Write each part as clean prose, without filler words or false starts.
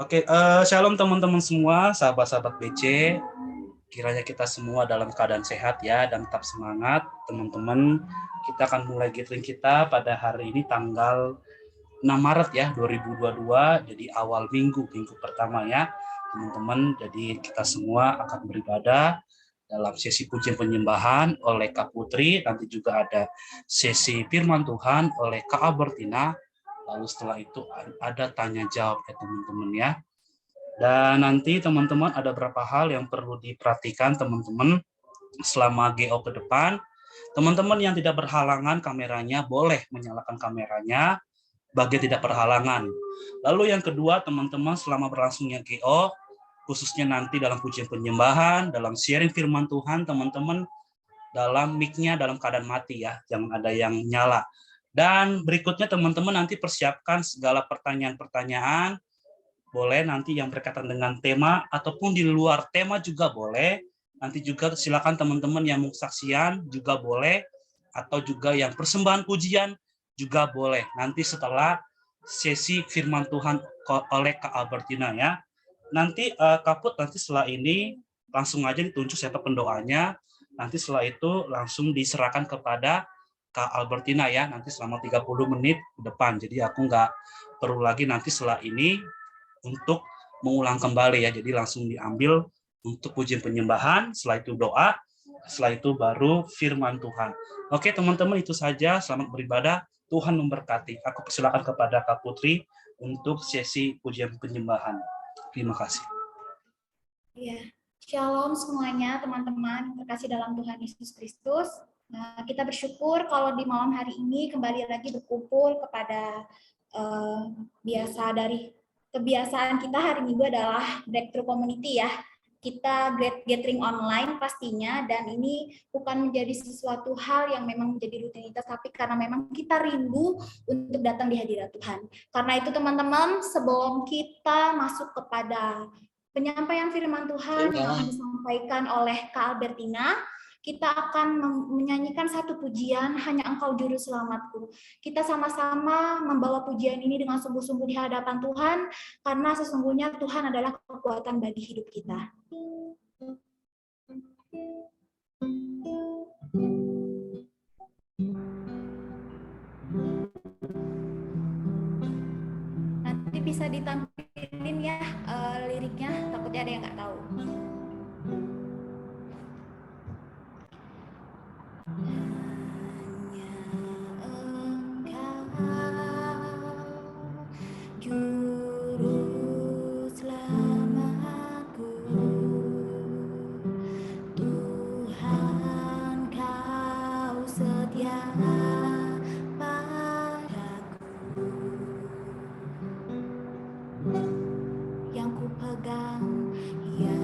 Oke, shalom teman-teman semua, sahabat-sahabat BC. Kiranya kita semua dalam keadaan sehat ya dan tetap semangat, teman-teman. Kita akan mulai gathering kita pada hari ini tanggal 6 Maret ya 2022, jadi awal minggu pertama ya, teman-teman. Jadi kita semua akan beribadah dalam sesi pujian penyembahan oleh Kak Putri, nanti juga ada sesi firman Tuhan oleh Kak Albertina. Lalu setelah itu ada tanya jawab ya teman-teman ya. Dan nanti teman-teman ada beberapa hal yang perlu diperhatikan teman-teman selama GO ke depan. Teman-teman yang tidak berhalangan kameranya boleh menyalakan kameranya bagi tidak berhalangan. Lalu yang kedua teman-teman selama berlangsungnya GO, khususnya nanti dalam pujian penyembahan, dalam sharing firman Tuhan, teman-teman dalam mic-nya dalam keadaan mati ya, jangan ada yang nyala. Dan berikutnya teman-teman nanti persiapkan segala pertanyaan-pertanyaan, boleh nanti yang berkaitan dengan tema ataupun di luar tema juga boleh. Nanti juga silakan teman-teman yang mau saksian juga boleh, atau juga yang persembahan pujian juga boleh. Nanti setelah sesi firman Tuhan oleh Kak Albertina ya. Nanti Kak Put nanti setelah ini langsung aja ditunjuk siapa pendoanya. Nanti setelah itu langsung diserahkan kepada Kak Albertina ya, nanti selama 30 menit ke depan. Jadi aku nggak perlu lagi nanti setelah ini untuk mengulang kembali ya, jadi langsung diambil untuk pujian penyembahan, setelah itu doa, setelah itu baru firman Tuhan. Oke teman-teman, itu saja, selamat beribadah, Tuhan memberkati. Aku persilakan kepada Kak Putri untuk sesi pujian penyembahan. Terima kasih. Ya, shalom semuanya teman-teman, terkasih dalam Tuhan Yesus Kristus. Nah, kita bersyukur kalau di malam hari ini kembali lagi berkumpul kepada biasa dari kebiasaan kita hari Minggu adalah breakthrough community ya. Kita gathering online pastinya, dan ini bukan menjadi sesuatu hal yang memang menjadi rutinitas, tapi karena memang kita rindu untuk datang di hadirat Tuhan. Karena itu teman-teman, sebelum kita masuk kepada penyampaian firman Tuhan yang akan disampaikan oleh Kak Albertina, kita akan menyanyikan satu pujian, Hanya Engkau Juru Selamatku. Kita sama-sama membawa pujian ini dengan sungguh-sungguh di hadapan Tuhan, karena sesungguhnya Tuhan adalah kekuatan bagi hidup kita. Nanti bisa ditampilin ya liriknya, takutnya ada yang nggak tahu. Yang ku pegang, ya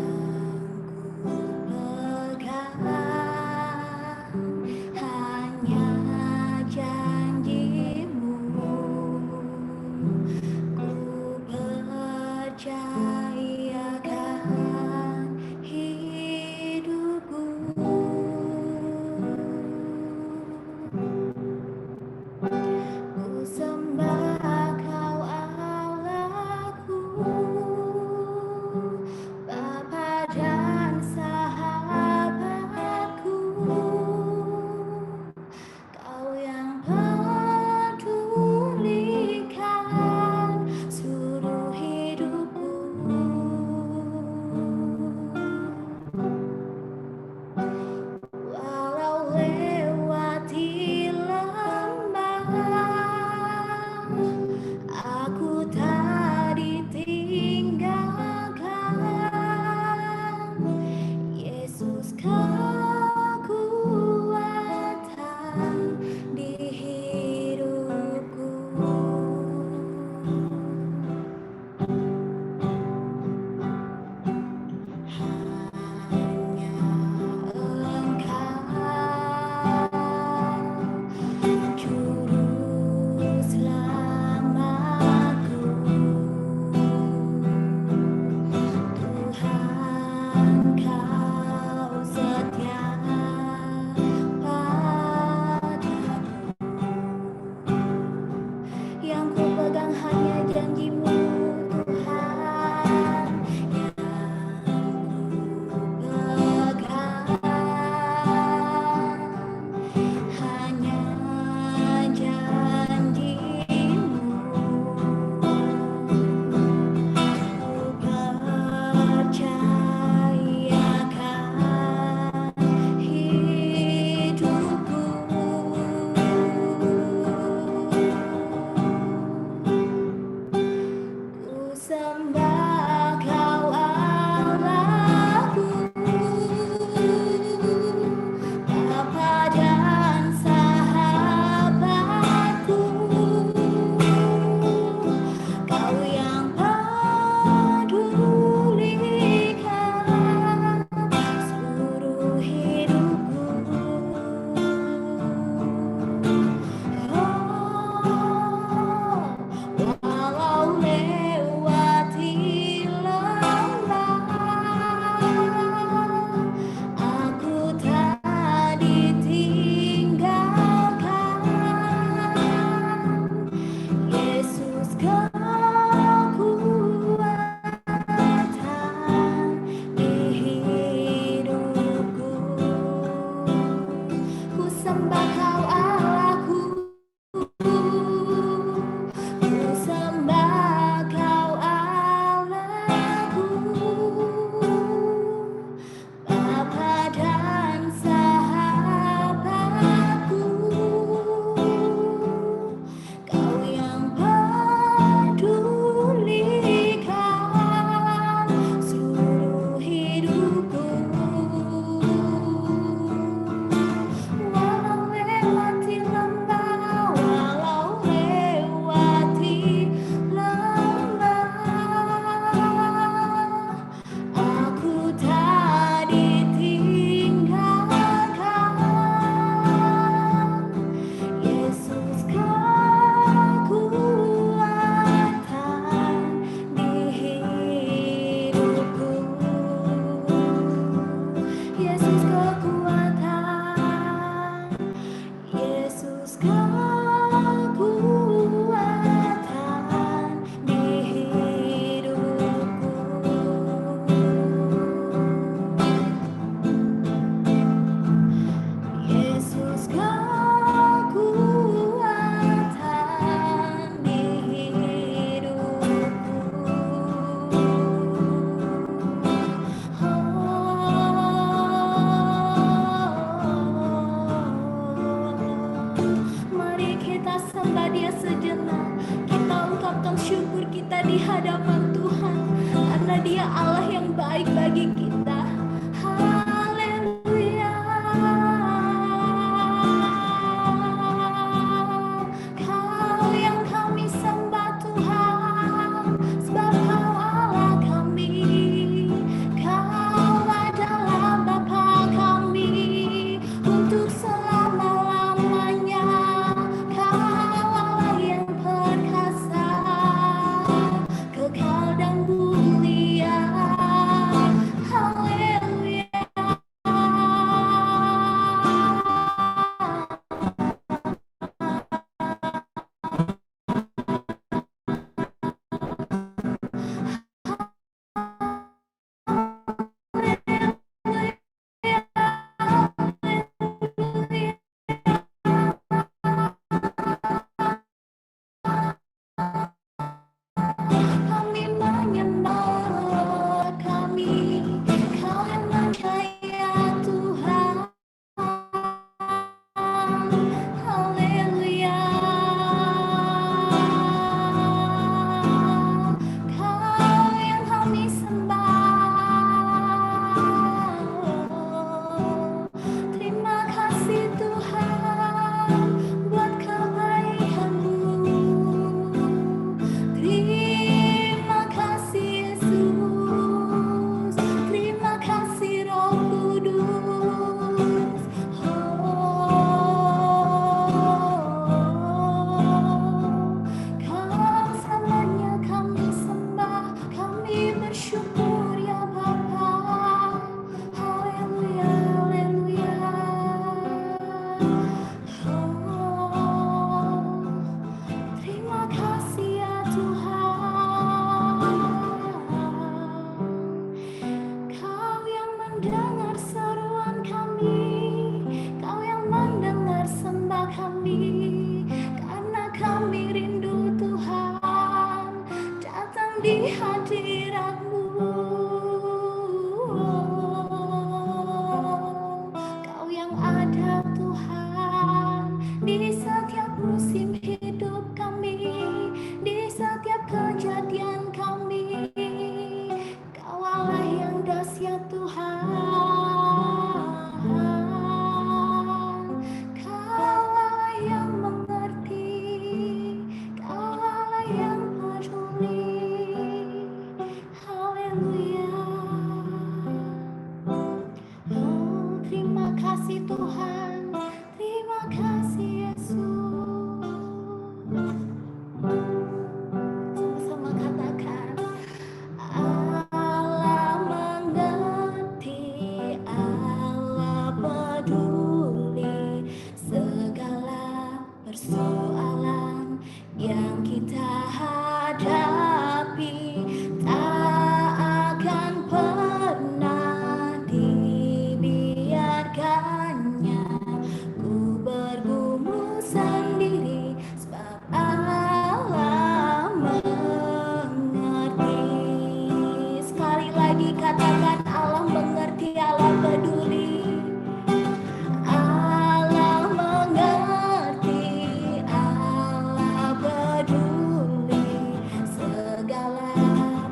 Persoalan yang kita hadapi tak akan pernah dibiarkannya. Ku bergumul sendiri sebab Allah mengerti. Sekali lagi katakan, Allah mengerti, Allah peduli. Allah mengerti, Allah peduli. Segala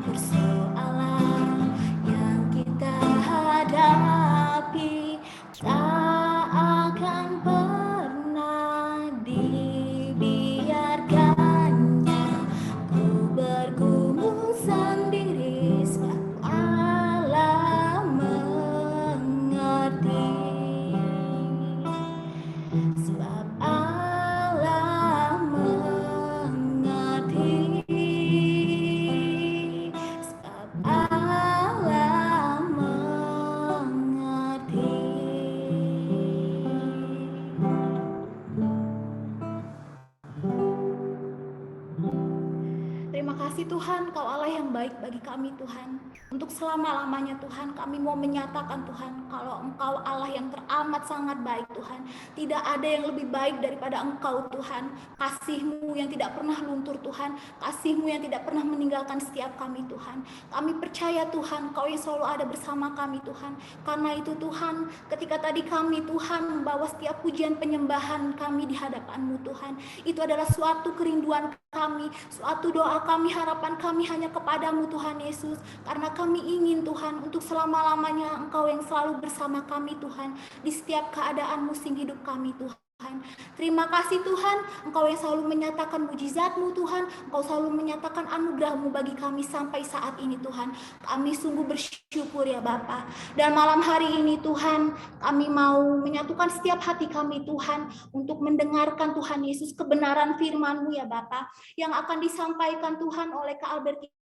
persoalan yang kita hadapi tak akan pernah dibiarkannya. Ku bergumul sendiri sebab Allah mengerti. Sebab Allah mengerti. Sebab Allah mengerti. Terima kasih Tuhan, Kau Allah yang baik bagi kami Tuhan. Untuk selama-lamanya Tuhan, kami mau menyatakan Tuhan, kalau Engkau Allah yang teramat sangat baik Tuhan. Tidak ada yang lebih baik daripada Engkau Tuhan. Kasih-Mu yang tidak pernah luntur Tuhan. Kasih-Mu yang tidak pernah meninggalkan setiap kami Tuhan. Kami percaya Tuhan, Kau yang selalu ada bersama kami Tuhan. Karena itu Tuhan, ketika tadi kami Tuhan membawa setiap pujian penyembahan kami di hadapan-Mu Tuhan, itu adalah suatu kerinduan kami, suatu doa kami, harapan kami hanya kepadamu Tuhan Yesus. Karena kami ingin Tuhan untuk selama-lamanya Engkau yang selalu bersama kami Tuhan, di setiap keadaan musim hidup kami Tuhan. Terima kasih Tuhan, Engkau yang selalu menyatakan mujizat-Mu Tuhan, Engkau selalu menyatakan anugerah-Mu bagi kami sampai saat ini Tuhan. Kami sungguh bersyukur ya Bapa. Dan malam hari ini Tuhan, kami mau menyatukan setiap hati kami Tuhan untuk mendengarkan Tuhan Yesus kebenaran firman-Mu ya Bapa, yang akan disampaikan Tuhan oleh Kak Albertina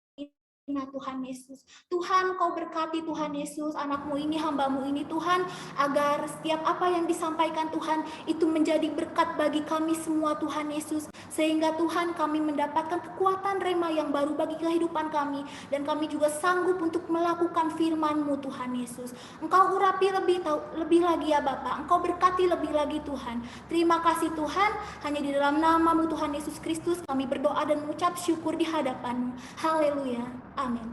Tuhan Yesus. Tuhan, Kau berkati Tuhan Yesus, anak-Mu ini, hamba-Mu ini Tuhan, agar setiap apa yang disampaikan Tuhan, itu menjadi berkat bagi kami semua Tuhan Yesus. Sehingga Tuhan kami mendapatkan kekuatan rema yang baru bagi kehidupan kami. Dan kami juga sanggup untuk melakukan firman-Mu Tuhan Yesus. Engkau urapi lebih lagi ya Bapa, Engkau berkati lebih lagi Tuhan. Terima kasih Tuhan, hanya di dalam nama-Mu Tuhan Yesus Kristus kami berdoa dan mengucap syukur di hadapan-Mu. Haleluya. Amin.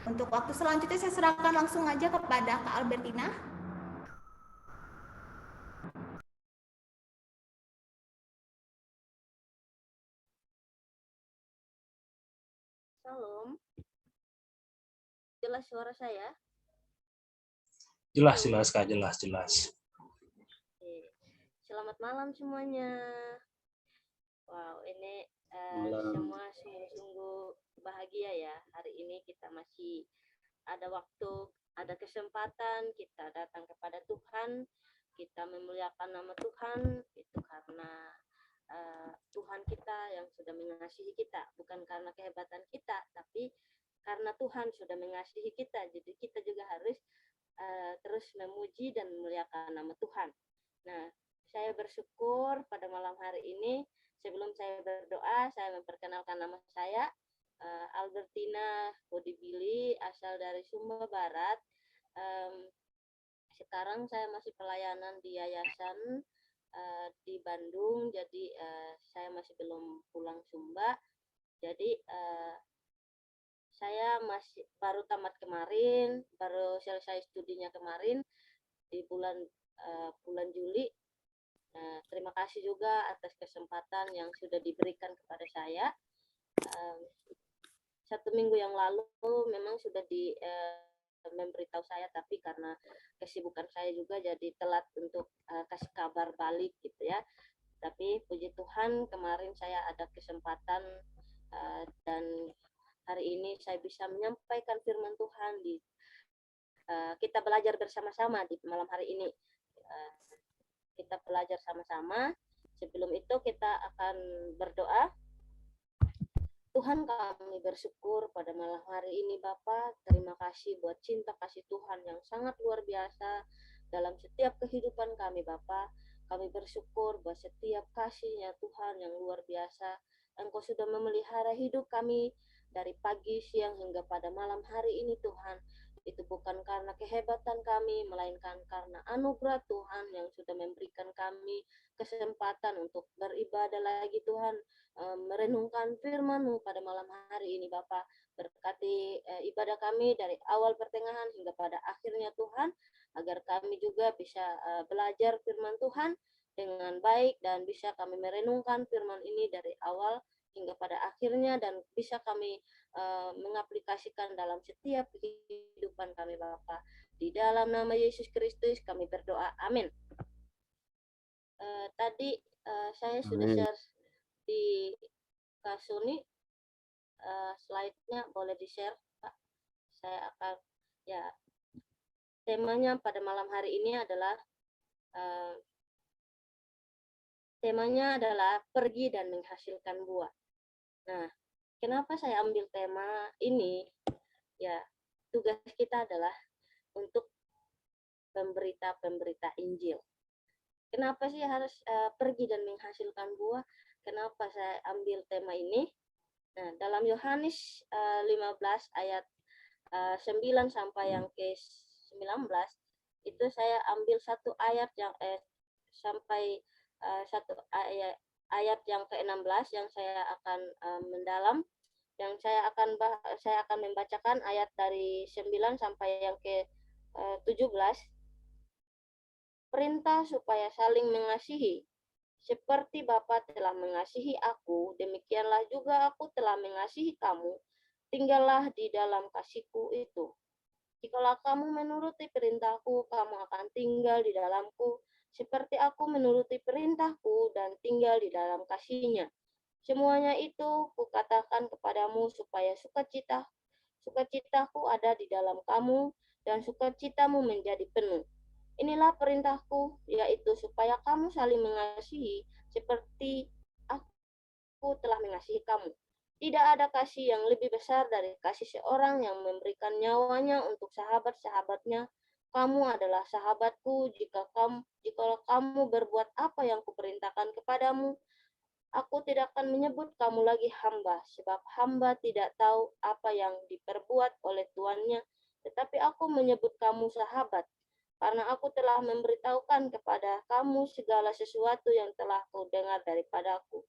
Untuk waktu selanjutnya saya serahkan langsung aja kepada Kak Albertina. Salam. Jelas suara saya? Jelas Kak, jelas. Oke. Selamat malam semuanya. Wow, ini semua sungguh-sungguh bahagia ya. Hari ini kita masih ada waktu, ada kesempatan kita datang kepada Tuhan, kita memuliakan nama Tuhan, itu karena Tuhan kita yang sudah mengasihi kita, bukan karena kehebatan kita, tapi karena Tuhan sudah mengasihi kita. Jadi kita juga harus terus memuji dan memuliakan nama Tuhan. Nah, saya bersyukur pada malam hari ini. Sebelum saya berdoa, saya memperkenalkan nama saya, Albertina Bodibili, asal dari Sumba Barat. Sekarang saya masih pelayanan di yayasan di Bandung, jadi saya masih belum pulang Sumba. Jadi saya masih baru tamat kemarin, baru selesai studinya kemarin di bulan Juli. Terima kasih juga atas kesempatan yang sudah diberikan kepada saya. 1 minggu yang lalu memang sudah memberitahu saya, tapi karena kesibukan saya juga jadi telat untuk kasih kabar balik gitu ya. Tapi puji Tuhan kemarin saya ada kesempatan dan hari ini saya bisa menyampaikan firman Tuhan di kita belajar bersama-sama di malam hari ini. Kita belajar sama-sama. Sebelum itu kita akan berdoa. Tuhan, kami bersyukur pada malam hari ini Bapak. Terima kasih buat cinta kasih Tuhan yang sangat luar biasa dalam setiap kehidupan kami Bapak. Kami bersyukur buat setiap kasih-Nya Tuhan yang luar biasa Engkau sudah memelihara hidup kami dari pagi, siang, hingga pada malam hari ini Tuhan. Itu bukan karena kehebatan kami, melainkan karena anugerah Tuhan yang sudah memberikan kami kesempatan untuk beribadah lagi Tuhan, merenungkan firman-Mu pada malam hari ini Bapa. Berkati ibadah kami dari awal pertengahan hingga pada akhirnya Tuhan, agar kami juga bisa belajar firman Tuhan dengan baik dan bisa kami merenungkan firman ini dari awal hingga pada akhirnya dan bisa kami mengaplikasikan dalam setiap kehidupan kami Bapa. Di dalam nama Yesus Kristus kami berdoa. Amin. Tadi saya sudah Amin. share di Kasuni, slide-nya boleh di-share Pak. Saya akan ya, temanya pada malam hari ini adalah pergi dan menghasilkan buah. Nah, kenapa saya ambil tema ini? Ya, tugas kita adalah untuk pemberita Injil. Kenapa sih harus pergi dan menghasilkan buah? Kenapa saya ambil tema ini? Nah, dalam Yohanes 15 ayat 9 sampai yang ke-19, itu saya ambil satu ayat yang sampai satu ayat yang ke-16 yang saya akan mendalam, yang saya akan membacakan ayat dari 9 sampai yang ke-17. Perintah supaya saling mengasihi. Seperti Bapa telah mengasihi aku, demikianlah juga aku telah mengasihi kamu. Tinggallah di dalam kasihku itu. Jikalau kamu menuruti perintahku, kamu akan tinggal di dalamku, seperti aku menuruti perintahku dan tinggal di dalam kasihnya. Semuanya itu kukatakan kepadamu supaya sukacitaku ada di dalam kamu dan sukacitamu menjadi penuh. Inilah perintahku, yaitu supaya kamu saling mengasihi seperti aku telah mengasihi kamu. Tidak ada kasih yang lebih besar dari kasih seorang yang memberikan nyawanya untuk sahabat-sahabatnya. Kamu adalah sahabatku jikalau kamu berbuat apa yang kuperintahkan kepadamu. Aku tidak akan menyebut kamu lagi hamba, sebab hamba tidak tahu apa yang diperbuat oleh tuannya, tetapi aku menyebut kamu sahabat, karena aku telah memberitahukan kepada kamu segala sesuatu yang telah kau dengar daripadaku.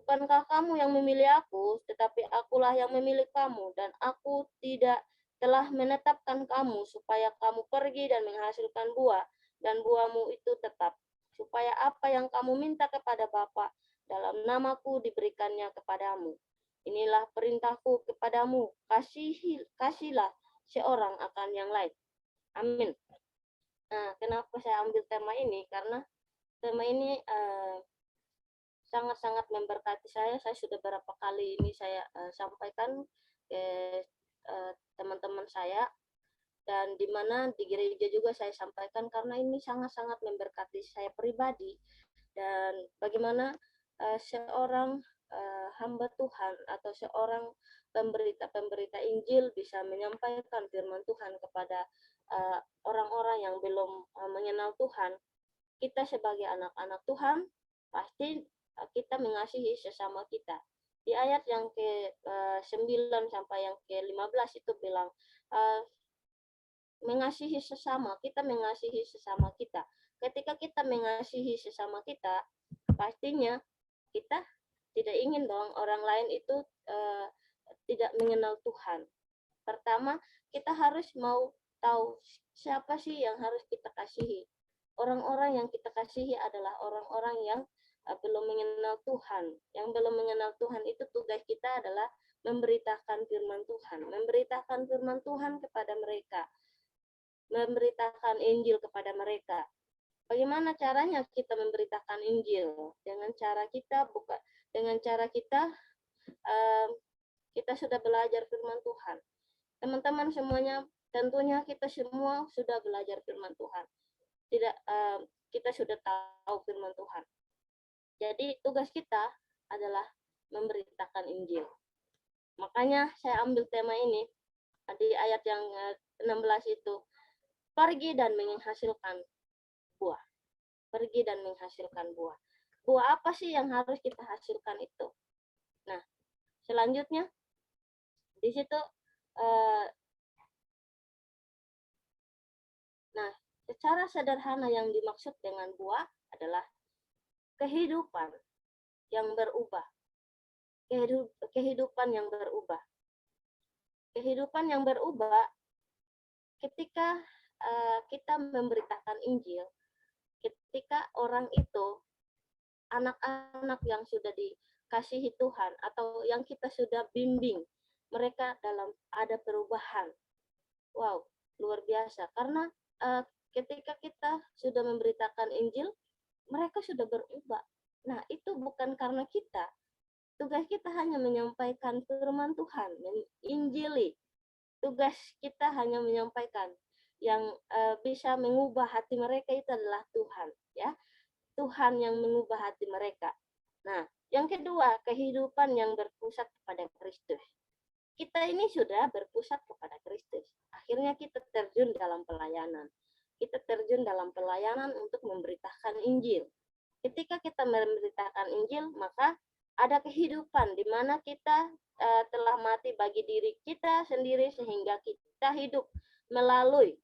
Bukankah kamu yang memilih aku, tetapi akulah yang memilih kamu, dan aku tidak telah menetapkan kamu supaya kamu pergi dan menghasilkan buah, dan buahmu itu tetap, supaya apa yang kamu minta kepada Bapa dalam namaku diberikannya kepadamu. Inilah perintahku kepadamu, kasihlah seorang akan yang lain. Amin. Nah, kenapa saya ambil tema ini? Karena tema ini sangat-sangat memberkati saya. Saya sudah beberapa kali ini saya sampaikan ke teman-teman saya, dan di mana di gereja juga saya sampaikan karena ini sangat-sangat memberkati saya pribadi. Dan bagaimana seorang hamba Tuhan atau seorang pemberita Injil bisa menyampaikan firman Tuhan kepada orang-orang yang belum mengenal Tuhan. Kita sebagai anak-anak Tuhan pasti kita mengasihi sesama kita. Di ayat yang ke-9 sampai yang ke-15 itu bilang mengasihi sesama, kita mengasihi sesama kita. Ketika kita mengasihi sesama kita, pastinya kita tidak ingin dong orang lain itu tidak mengenal Tuhan. Pertama, kita harus mau tahu siapa sih yang harus kita kasihi. Orang-orang yang kita kasihi adalah orang-orang yang belum mengenal Tuhan. Yang belum mengenal Tuhan itu tugas kita adalah memberitakan firman Tuhan. Memberitakan firman Tuhan kepada mereka. Memberitakan Injil kepada mereka. Bagaimana caranya kita memberitakan Injil? Dengan cara kita kita sudah belajar firman Tuhan. Teman-teman semuanya, tentunya kita semua sudah belajar firman Tuhan. Kita sudah tahu firman Tuhan. Jadi tugas kita adalah memberitakan Injil. Makanya saya ambil tema ini di ayat yang 16 itu, pergi dan menghasilkan buah. Pergi dan menghasilkan buah. Buah apa sih yang harus kita hasilkan itu? selanjutnya di situ eh, nah, secara sederhana yang dimaksud dengan buah adalah kehidupan yang berubah. Kehidupan yang berubah. Kehidupan yang berubah ketika kita memberitakan Injil, ketika orang itu, anak-anak yang sudah dikasihi Tuhan atau yang kita sudah bimbing, mereka dalam ada perubahan. Wow, luar biasa. Karena ketika kita sudah memberitakan Injil, mereka sudah berubah. Nah, itu bukan karena kita. Tugas kita hanya menyampaikan firman Tuhan, menginjili. Tugas kita hanya menyampaikan. Yang bisa mengubah hati mereka itu adalah Tuhan, ya. Tuhan yang mengubah hati mereka. Nah, yang kedua, kehidupan yang berpusat kepada Kristus. Kita ini sudah berpusat kepada Kristus. Akhirnya kita terjun dalam pelayanan. Kita terjun dalam pelayanan untuk memberitakan Injil. Ketika kita memberitakan Injil, maka ada kehidupan di mana kita telah mati bagi diri kita sendiri sehingga kita hidup melalui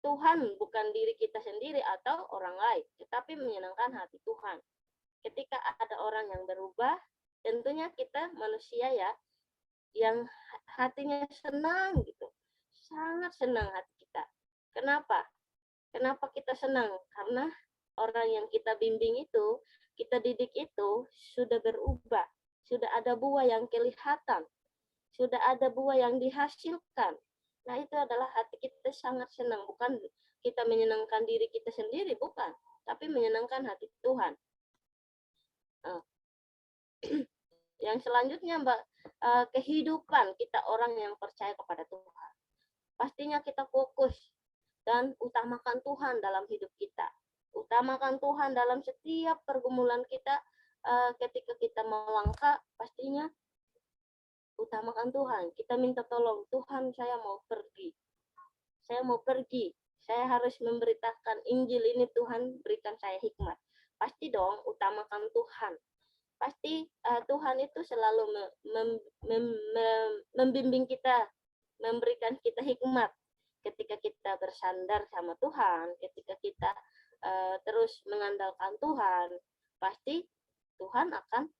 Tuhan, bukan diri kita sendiri atau orang lain, tetapi menyenangkan hati Tuhan. Ketika ada orang yang berubah, tentunya kita manusia ya, yang hatinya senang gitu. Sangat senang hati kita. Kenapa? Kenapa kita senang? Karena orang yang kita bimbing itu, kita didik itu sudah berubah. Sudah ada buah yang kelihatan. Sudah ada buah yang dihasilkan. Nah, itu adalah hati kita sangat senang. Bukan kita menyenangkan diri kita sendiri, bukan. Tapi menyenangkan hati Tuhan. Yang selanjutnya, Mbak, kehidupan kita orang yang percaya kepada Tuhan. Pastinya kita fokus dan utamakan Tuhan dalam hidup kita. Utamakan Tuhan dalam setiap pergumulan kita. Ketika kita melangkah, pastinya utamakan Tuhan. Kita minta tolong, Tuhan saya mau pergi. Saya mau pergi. Saya harus memberitakan Injil ini, Tuhan berikan saya hikmat. Pasti dong, utamakan Tuhan. Pasti Tuhan itu selalu membimbing kita, memberikan kita hikmat. Ketika kita bersandar sama Tuhan, ketika kita terus mengandalkan Tuhan, pasti Tuhan akan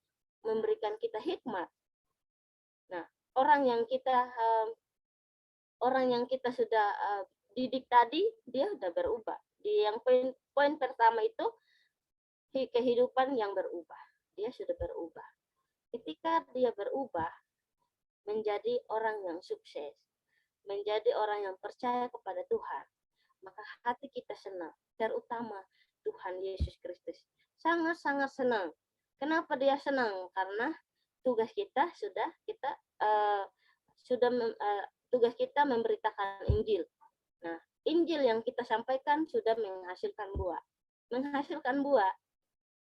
memberikan kita hikmat. Nah, orang yang kita sudah didik tadi, dia sudah berubah. Di yang poin pertama itu kehidupan yang berubah. Dia sudah berubah. Ketika dia berubah menjadi orang yang sukses, menjadi orang yang percaya kepada Tuhan, maka hati kita senang. Terutama Tuhan Yesus Kristus sangat-sangat senang. Kenapa dia senang? Karena tugas kita tugas kita memberitakan Injil. Nah, Injil yang kita sampaikan sudah menghasilkan buah. Menghasilkan buah.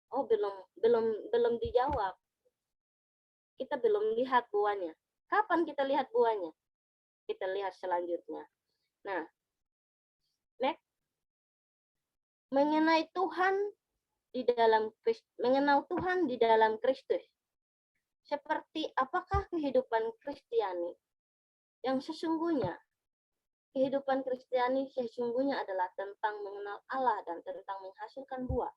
Oh, belum dijawab. Kita belum lihat buahnya. Kapan kita lihat buahnya? Kita lihat selanjutnya. Nah, next. Mengenal Tuhan di dalam Kristus. Seperti apakah kehidupan Kristiani yang sesungguhnya? Kehidupan Kristiani sesungguhnya adalah tentang mengenal Allah dan tentang menghasilkan buah.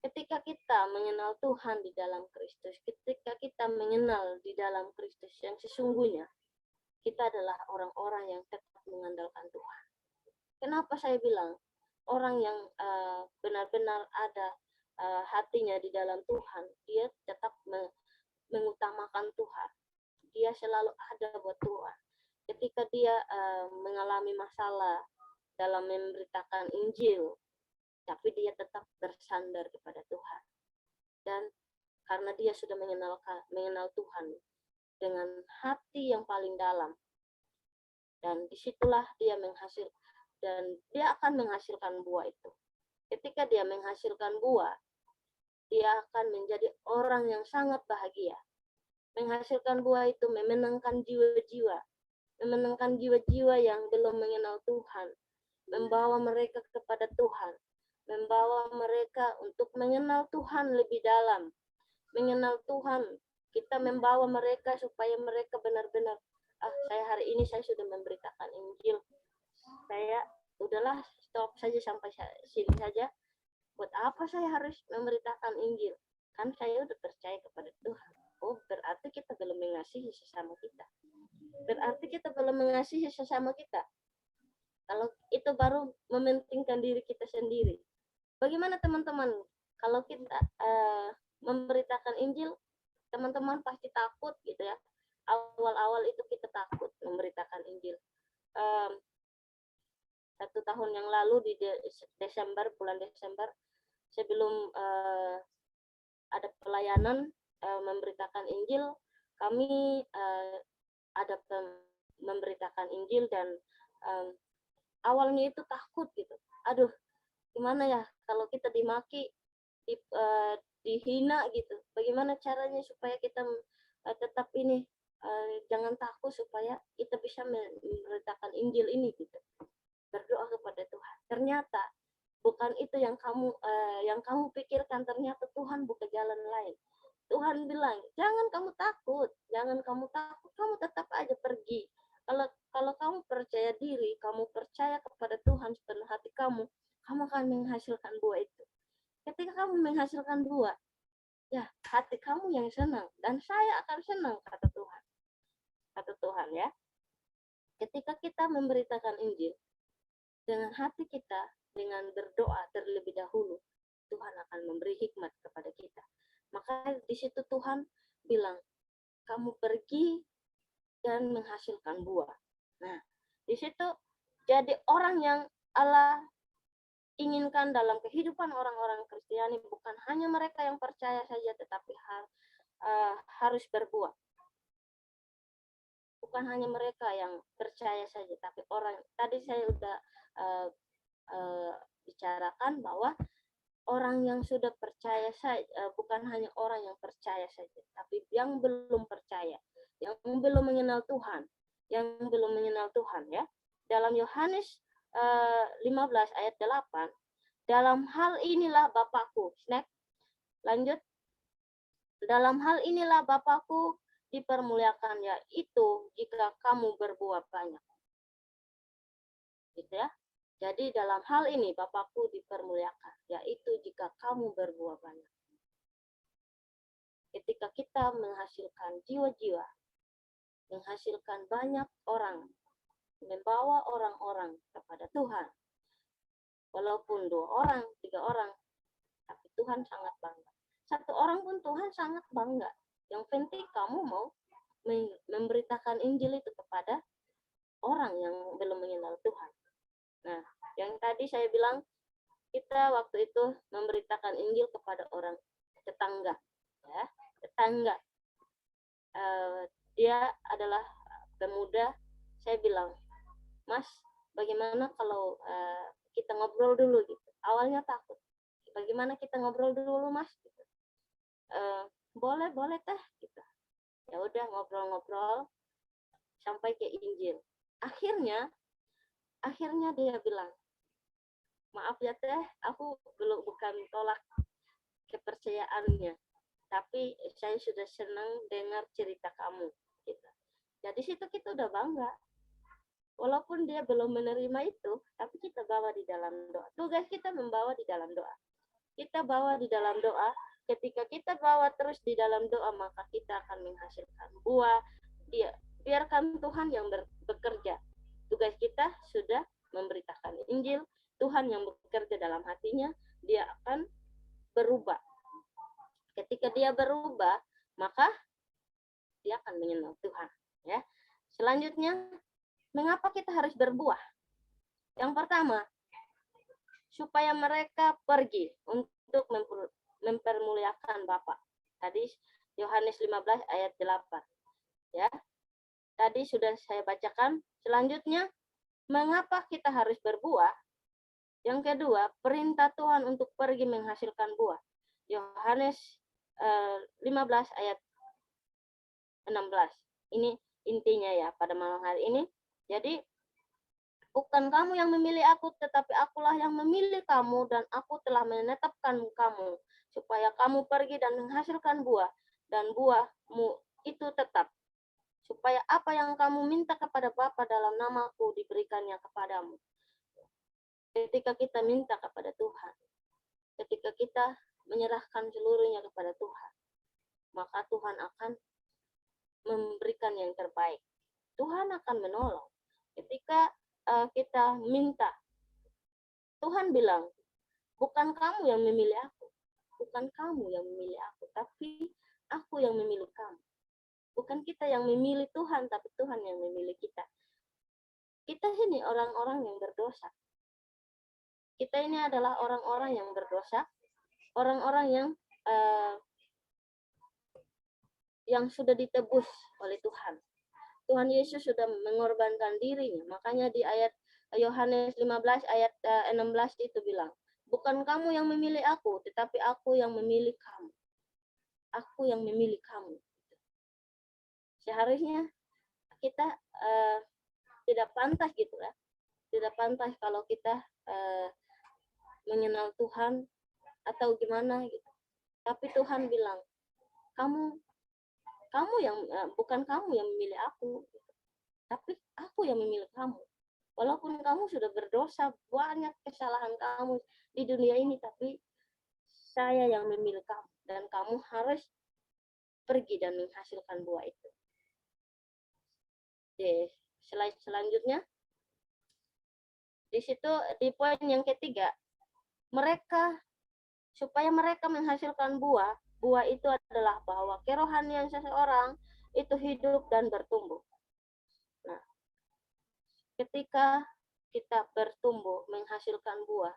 Ketika kita mengenal Tuhan di dalam Kristus, ketika kita mengenal di dalam Kristus yang sesungguhnya, kita adalah orang-orang yang tetap mengandalkan Tuhan. Kenapa saya bilang orang yang benar-benar ada hatinya di dalam Tuhan, dia tetap mengutamakan Tuhan. Dia selalu ada buat Tuhan. Ketika dia mengalami masalah dalam memberitakan Injil, tapi dia tetap bersandar kepada Tuhan. Dan karena dia sudah mengenal Tuhan dengan hati yang paling dalam, dan disitulah dia akan menghasilkan buah itu. Ketika dia menghasilkan buah, dia akan menjadi orang yang sangat bahagia. Menghasilkan buah itu memenangkan jiwa-jiwa yang belum mengenal Tuhan, membawa mereka kepada Tuhan, membawa mereka untuk mengenal Tuhan lebih dalam, mengenal Tuhan. Kita membawa mereka supaya mereka benar-benar, saya hari ini saya sudah memberitakan Injil, saya udahlah stop saja sampai sini saja. Buat apa saya harus memberitakan Injil? Kan saya udah percaya kepada Tuhan. Oh, berarti kita belum mengasihi sesama kita. Berarti kita belum mengasihi sesama kita. Kalau itu baru mementingkan diri kita sendiri. Bagaimana teman-teman? Kalau kita memberitakan Injil, teman-teman pasti takut gitu ya. Awal-awal itu kita takut memberitakan Injil. 1 tahun yang lalu di bulan Desember, sebelum ada pelayanan memberitakan Injil, kami ada memberitakan Injil dan awalnya itu takut gitu. Aduh, gimana ya kalau kita dimaki, dihina gitu. Bagaimana caranya supaya kita tetap ini jangan takut supaya kita bisa memberitakan Injil ini gitu. Berdoa kepada Tuhan. Ternyata bukan itu yang kamu pikirkan, ternyata Tuhan buka jalan lain. Tuhan bilang, jangan kamu takut, kamu tetap aja pergi. Kalau kamu percaya diri, kamu percaya kepada Tuhan sepenuh hati kamu akan menghasilkan buah itu. Ketika kamu menghasilkan buah, ya hati kamu yang senang dan saya akan senang, kata Tuhan. Kata Tuhan ya. Ketika kita memberitakan Injil dengan hati kita, dengan berdoa terlebih dahulu, Tuhan akan memberi hikmat kepada kita. Maka di situ Tuhan bilang, kamu pergi dan menghasilkan buah. Nah, di situ jadi orang yang Allah inginkan dalam kehidupan orang-orang Kristiani, bukan hanya mereka yang percaya saja, tetapi harus berbuah. Bukan hanya mereka yang percaya saja, tapi orang, tadi saya sudah bicarakan bahwa orang yang sudah percaya saja, bukan hanya orang yang percaya saja, tapi yang belum percaya, yang belum mengenal Tuhan, ya. Dalam Yohanes 15 ayat 8, dalam hal inilah Bapakku, lanjut, dalam hal inilah Bapakku dipermuliakan, yaitu jika kamu berbuah banyak. Gitu ya. Jadi dalam hal ini Bapakku dipermuliakan, yaitu jika kamu berbuah banyak. Ketika kita menghasilkan jiwa-jiwa, menghasilkan banyak orang, membawa orang-orang kepada Tuhan, walaupun 2 orang, 3 orang, tapi Tuhan sangat bangga. 1 orang pun Tuhan sangat bangga. Yang penting kamu mau memberitakan Injil itu kepada orang yang belum mengenal Tuhan. Nah, yang tadi saya bilang, kita waktu itu memberitakan Injil kepada orang tetangga, ya, tetangga. Dia adalah pemuda. Saya bilang, Mas, bagaimana kalau kita ngobrol dulu gitu. Awalnya takut. Bagaimana kita ngobrol dulu, Mas? Gitu. Boleh teh gitu. Ya udah ngobrol-ngobrol sampai ke Injil. Akhirnya dia bilang, maaf ya teh, aku bukan tolak kepercayaannya, tapi saya sudah senang dengar cerita kamu gitu. Jadi situ kita udah bangga. Walaupun dia belum menerima itu, tapi kita bawa di dalam doa. Tugas kita membawa di dalam doa. Kita bawa di dalam doa. Ketika kita bawa terus di dalam doa, maka kita akan menghasilkan buah. Biarkan Tuhan yang bekerja. Tugas kita sudah memberitakan Injil. Tuhan yang bekerja dalam hatinya, dia akan berubah. Ketika dia berubah, maka dia akan mengenal Tuhan. Ya. Selanjutnya, mengapa kita harus berbuah? Yang pertama, supaya mereka pergi untuk mempermuliakan Bapa. Tadi Yohanes 15 ayat 8. Ya. Tadi sudah saya bacakan. Selanjutnya, mengapa kita harus berbuah? Yang kedua, perintah Tuhan untuk pergi menghasilkan buah. Yohanes 15 ayat 16. Ini intinya ya pada malam hari ini. Jadi Bukan kamu yang memilih aku, tetapi akulah yang memilih kamu, dan aku telah menetapkan kamu, supaya kamu pergi dan menghasilkan buah, dan buahmu itu tetap, supaya apa yang kamu minta kepada Bapa dalam namaku diberikannya kepadamu. Ketika kita minta kepada Tuhan, ketika kita menyerahkan seluruhnya kepada Tuhan, maka Tuhan akan memberikan yang terbaik. Tuhan akan menolong. Ketika kita minta, Tuhan bilang, bukan kamu yang memilih aku, bukan kamu yang memilih aku, tapi aku yang memilih kamu. Bukan kita yang memilih Tuhan, tapi Tuhan yang memilih kita. Kita ini orang-orang yang berdosa. Kita ini adalah orang-orang yang berdosa, orang-orang yang sudah ditebus oleh Tuhan. Tuhan Yesus sudah mengorbankan dirinya. Makanya di ayat Yohanes 15 ayat 16 itu bilang, bukan kamu yang memilih aku, tetapi aku yang memilih kamu. Aku yang memilih kamu. Seharusnya kita tidak pantas gitu ya. Tidak pantas kalau kita mengenal Tuhan atau gimana gitu. Tapi Tuhan bilang, kamu yang bukan kamu yang memilih aku, gitu. Tapi aku yang memilih kamu. Walaupun kamu sudah berdosa, banyak kesalahan kamu di dunia ini, tapi saya yang memilih kamu, dan kamu harus pergi dan menghasilkan buah itu. Di slide selanjutnya, di situ di poin yang ketiga, supaya mereka menghasilkan buah, buah itu adalah bahwa kerohanian seseorang itu hidup dan bertumbuh. Nah, ketika kita bertumbuh menghasilkan buah,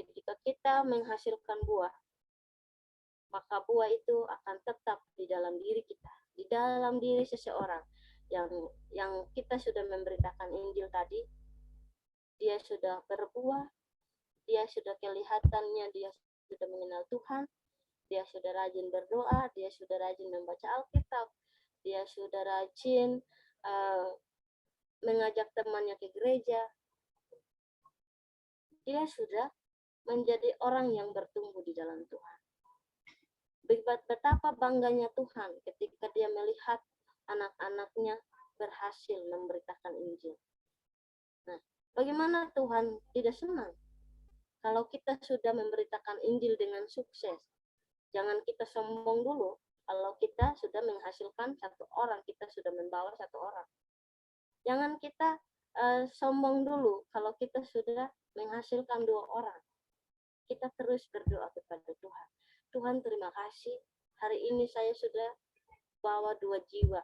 ketika kita menghasilkan buah, maka buah itu akan tetap di dalam diri kita, di dalam diri seseorang yang kita sudah memberitakan Injil tadi. Dia sudah berbuah, dia sudah kelihatannya, dia sudah mengenal Tuhan, dia sudah rajin berdoa, dia sudah rajin membaca Alkitab, dia sudah rajin mengajak temannya ke gereja. Dia sudah menjadi orang yang bertumbuh di dalam Tuhan. Betapa bangganya Tuhan ketika dia melihat anak-anaknya berhasil memberitakan Injil. Nah, bagaimana Tuhan tidak senang kalau kita sudah memberitakan Injil dengan sukses? Jangan kita sombong dulu. Kalau kita sudah menghasilkan satu orang, kita sudah membawa satu orang. Jangan kita sombong dulu kalau kita sudah menghasilkan 2 orang. Kita terus berdoa kepada Tuhan. Tuhan, terima kasih. Hari ini saya sudah bawa 2 jiwa.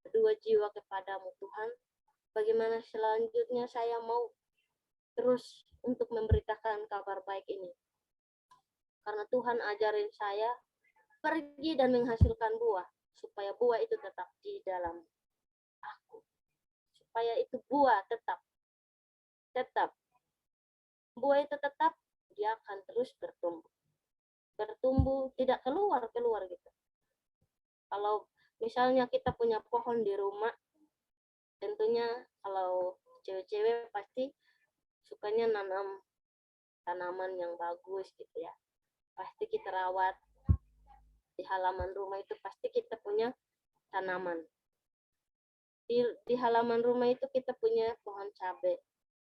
2 jiwa kepadamu, Tuhan. Bagaimana selanjutnya saya mau terus untuk memberitakan kabar baik ini. Karena Tuhan ajarin saya pergi dan menghasilkan buah, supaya buah itu tetap di dalam aku. Supaya itu buah tetap. Buah itu tetap, dia akan terus bertumbuh. Bertumbuh, tidak keluar gitu. Kalau misalnya kita punya pohon di rumah, tentunya kalau cewek-cewek pasti sukanya nanam tanaman yang bagus gitu ya. Pasti kita rawat. Di halaman rumah itu pasti kita punya tanaman. Di halaman rumah itu kita punya pohon cabai.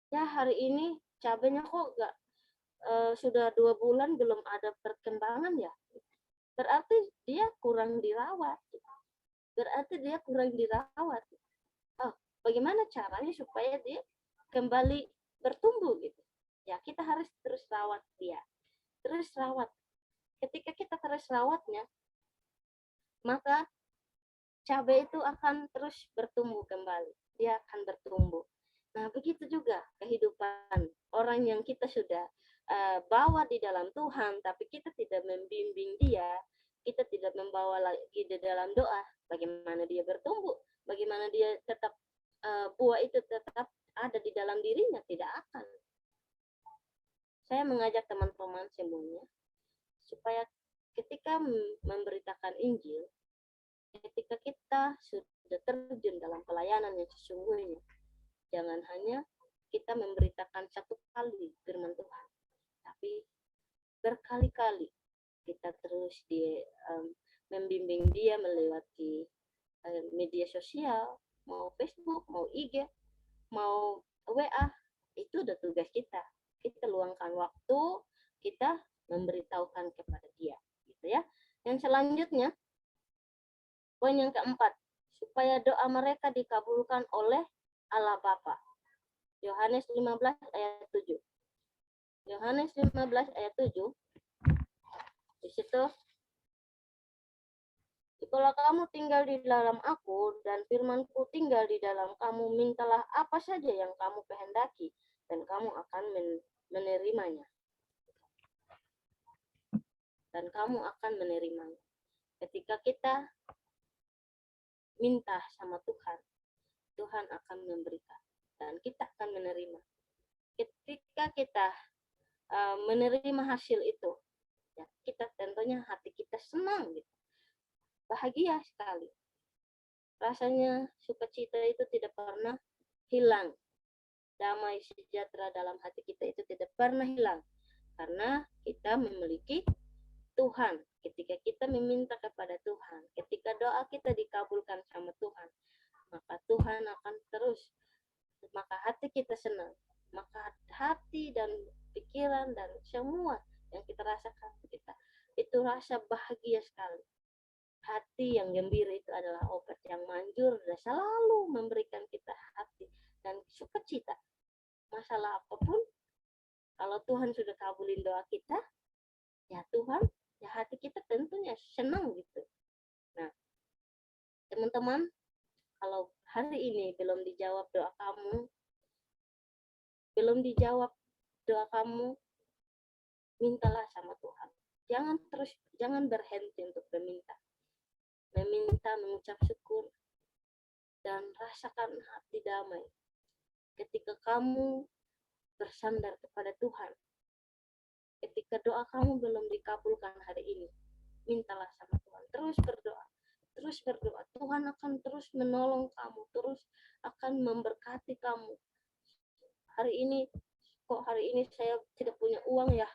Ya, hari ini cabainya kok sudah 2 bulan belum ada perkembangan ya. Berarti dia kurang dirawat. Oh, bagaimana caranya supaya dia kembali bertumbuh gitu? Ya, kita harus terus rawat dia. Terus rawat. Ketika kita terus rawatnya, maka cabai itu akan terus bertumbuh kembali. Dia akan bertumbuh. Nah, begitu juga kehidupan orang yang kita sudah bawa di dalam Tuhan, tapi kita tidak membimbing dia, kita tidak membawa lagi di dalam doa, bagaimana dia bertumbuh, bagaimana dia tetap buah itu tetap ada di dalam dirinya, tidak akan. Saya mengajak teman-teman semuanya supaya ketika memberitakan Injil, ketika kita sudah terjun dalam pelayanan yang sesungguhnya, Jangan hanya kita memberitakan satu kali firman Tuhan, tapi berkali-kali kita terus membimbing dia melewati media sosial, mau Facebook, mau IG, mau WA, itu udah tugas kita. Kita luangkan waktu, kita memberitahukan kepada dia, gitu ya. Yang selanjutnya, poin yang keempat, supaya doa mereka dikabulkan oleh Allah Bapa. Yohanes 15 ayat 7. Yohanes 15 ayat 7. Di situ, kalau kamu tinggal di dalam aku dan firmanku tinggal di dalam kamu, mintalah apa saja yang kamu kehendaki dan kamu akan menerimanya. Dan kamu akan menerimanya. Ketika kita minta sama Tuhan, Tuhan akan memberikan dan kita akan menerima. Ketika kita menerima hasil itu, ya, kita tentunya hati kita senang, gitu. Bahagia sekali. Rasanya sukacita itu tidak pernah hilang. Damai sejahtera dalam hati kita itu tidak pernah hilang. Karena kita memiliki Tuhan. Ketika kita meminta kepada Tuhan, ketika doa kita dikabulkan sama Tuhan, maka Tuhan akan terus, maka hati kita senang, maka hati dan pikiran dan semua yang kita rasakan kita itu rasa bahagia sekali. Hati yang gembira itu adalah obat yang manjur dan selalu memberikan kita hati dan sukacita. Masalah apapun, kalau Tuhan sudah kabulin doa kita, ya Tuhan, ya hati kita tentunya senang, gitu. Nah, teman-teman, kalau hari ini belum dijawab doa kamu, mintalah sama Tuhan. Jangan berhenti untuk meminta, mengucap syukur, dan rasakan hati damai. Ketika kamu bersandar kepada Tuhan, ketika doa kamu belum dikabulkan hari ini, mintalah sama Tuhan. Terus berdoa. Tuhan akan terus menolong kamu, terus akan memberkati kamu. Hari ini saya tidak punya uang ya.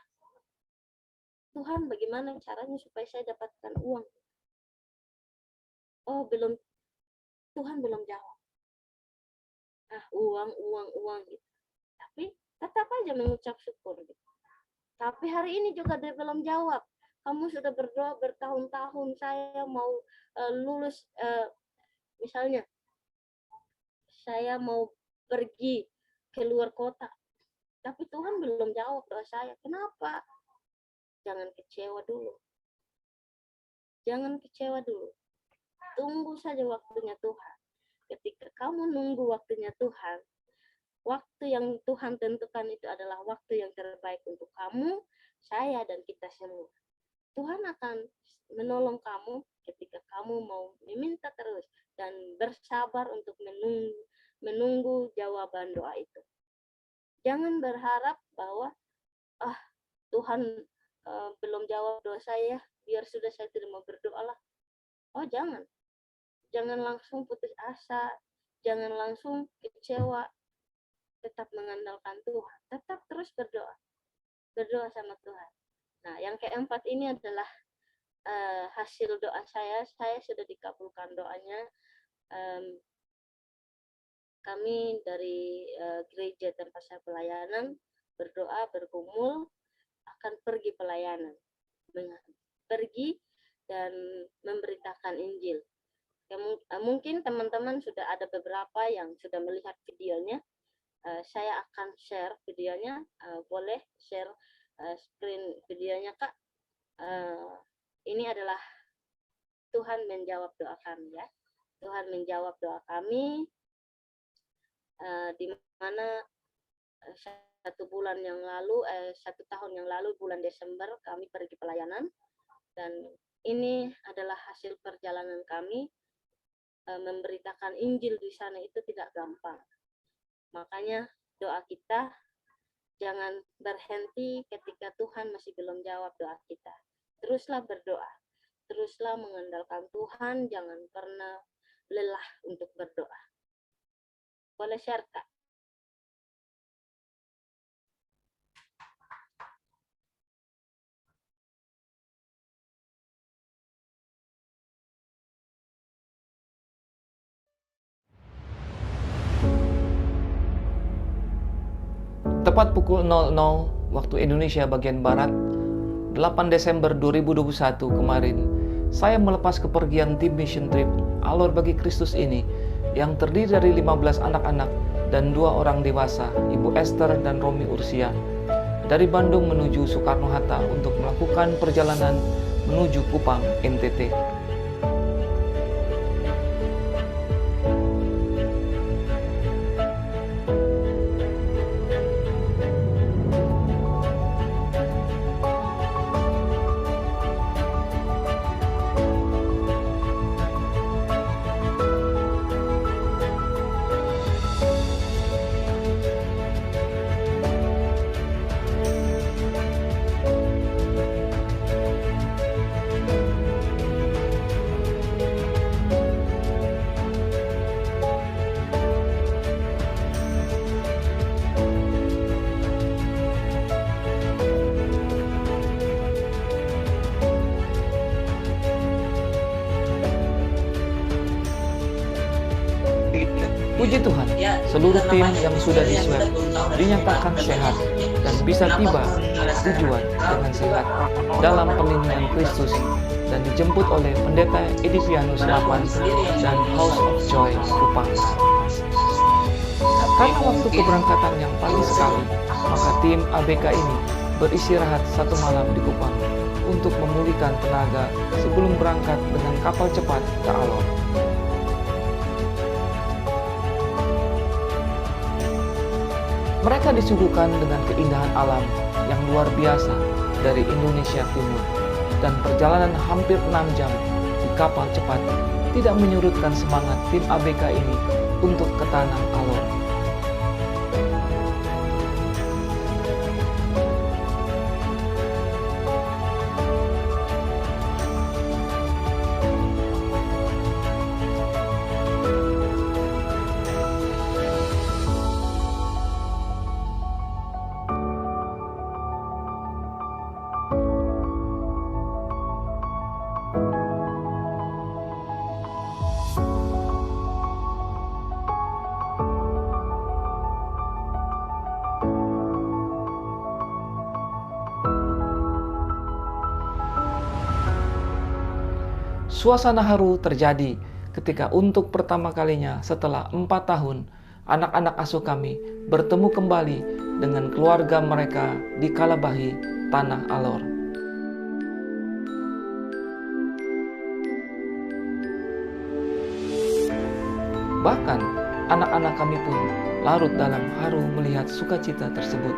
Tuhan, bagaimana caranya supaya saya dapatkan uang? Oh, Tuhan belum jawab. Uang gitu. Tapi tetap aja mengucap syukur, gitu. Tapi hari ini juga dia belum jawab. Kamu sudah berdoa bertahun-tahun, saya mau lulus, misalnya saya mau pergi ke luar kota, tapi Tuhan belum jawab doa saya. Kenapa? Jangan kecewa dulu. Tunggu saja waktunya Tuhan. Ketika kamu nunggu waktunya Tuhan, waktu yang Tuhan tentukan itu adalah waktu yang terbaik untuk kamu, saya, dan kita semua. Tuhan akan menolong kamu ketika kamu mau meminta terus dan bersabar untuk menunggu jawaban doa itu. Jangan berharap bahwa Tuhan belum jawab doa saya, biar sudah saya tidak mau berdoa lah. Oh, jangan langsung putus asa, jangan langsung kecewa. Tetap mengandalkan Tuhan, tetap terus berdoa sama Tuhan. Nah, yang keempat ini adalah hasil doa saya sudah dikabulkan doanya. Kami dari gereja tempat saya pelayanan berdoa, bergumul, akan pergi pelayanan, pergi dan memberitakan Injil. Mungkin teman-teman sudah ada beberapa yang sudah melihat videonya. Saya akan share videonya. Boleh share screen videonya, Kak. Ini adalah Tuhan menjawab doa kami, ya. Tuhan menjawab doa kami, di mana 1 tahun yang lalu bulan Desember kami pergi pelayanan, dan ini adalah hasil perjalanan kami. Memberitakan Injil di sana itu tidak gampang. Makanya doa kita jangan berhenti ketika Tuhan masih belum jawab doa kita. Teruslah berdoa, teruslah mengandalkan Tuhan, jangan pernah lelah untuk berdoa. Boleh share, Kak? Tepat pukul 00 waktu Indonesia bagian Barat, 8 Desember 2021 kemarin, saya melepas kepergian tim mission trip Alor Bagi Kristus ini yang terdiri dari 15 anak-anak dan 2 orang dewasa, Ibu Esther dan Romi Ursia, dari Bandung menuju Soekarno-Hatta untuk melakukan perjalanan menuju Kupang, NTT. Puji Tuhan, seluruh tim yang sudah diswab dinyatakan sehat dan bisa tiba tujuan dengan sehat dalam perlindungan Kristus dan dijemput oleh Pendeta Edipianus 8 dan House of Joy Kupang. Karena waktu keberangkatan yang pagi sekali, maka tim ABK ini beristirahat 1 malam di Kupang untuk memulihkan tenaga sebelum berangkat dengan kapal cepat ke Alor. Mereka disuguhkan dengan keindahan alam yang luar biasa dari Indonesia Timur, dan perjalanan hampir 6 jam di kapal cepat tidak menyurutkan semangat tim ABK ini untuk ke tanah Alor. Suasana haru terjadi ketika untuk pertama kalinya setelah 4 tahun, anak-anak asuh kami bertemu kembali dengan keluarga mereka di Kalabahi, tanah Alor. Bahkan, anak-anak kami pun larut dalam haru melihat sukacita tersebut.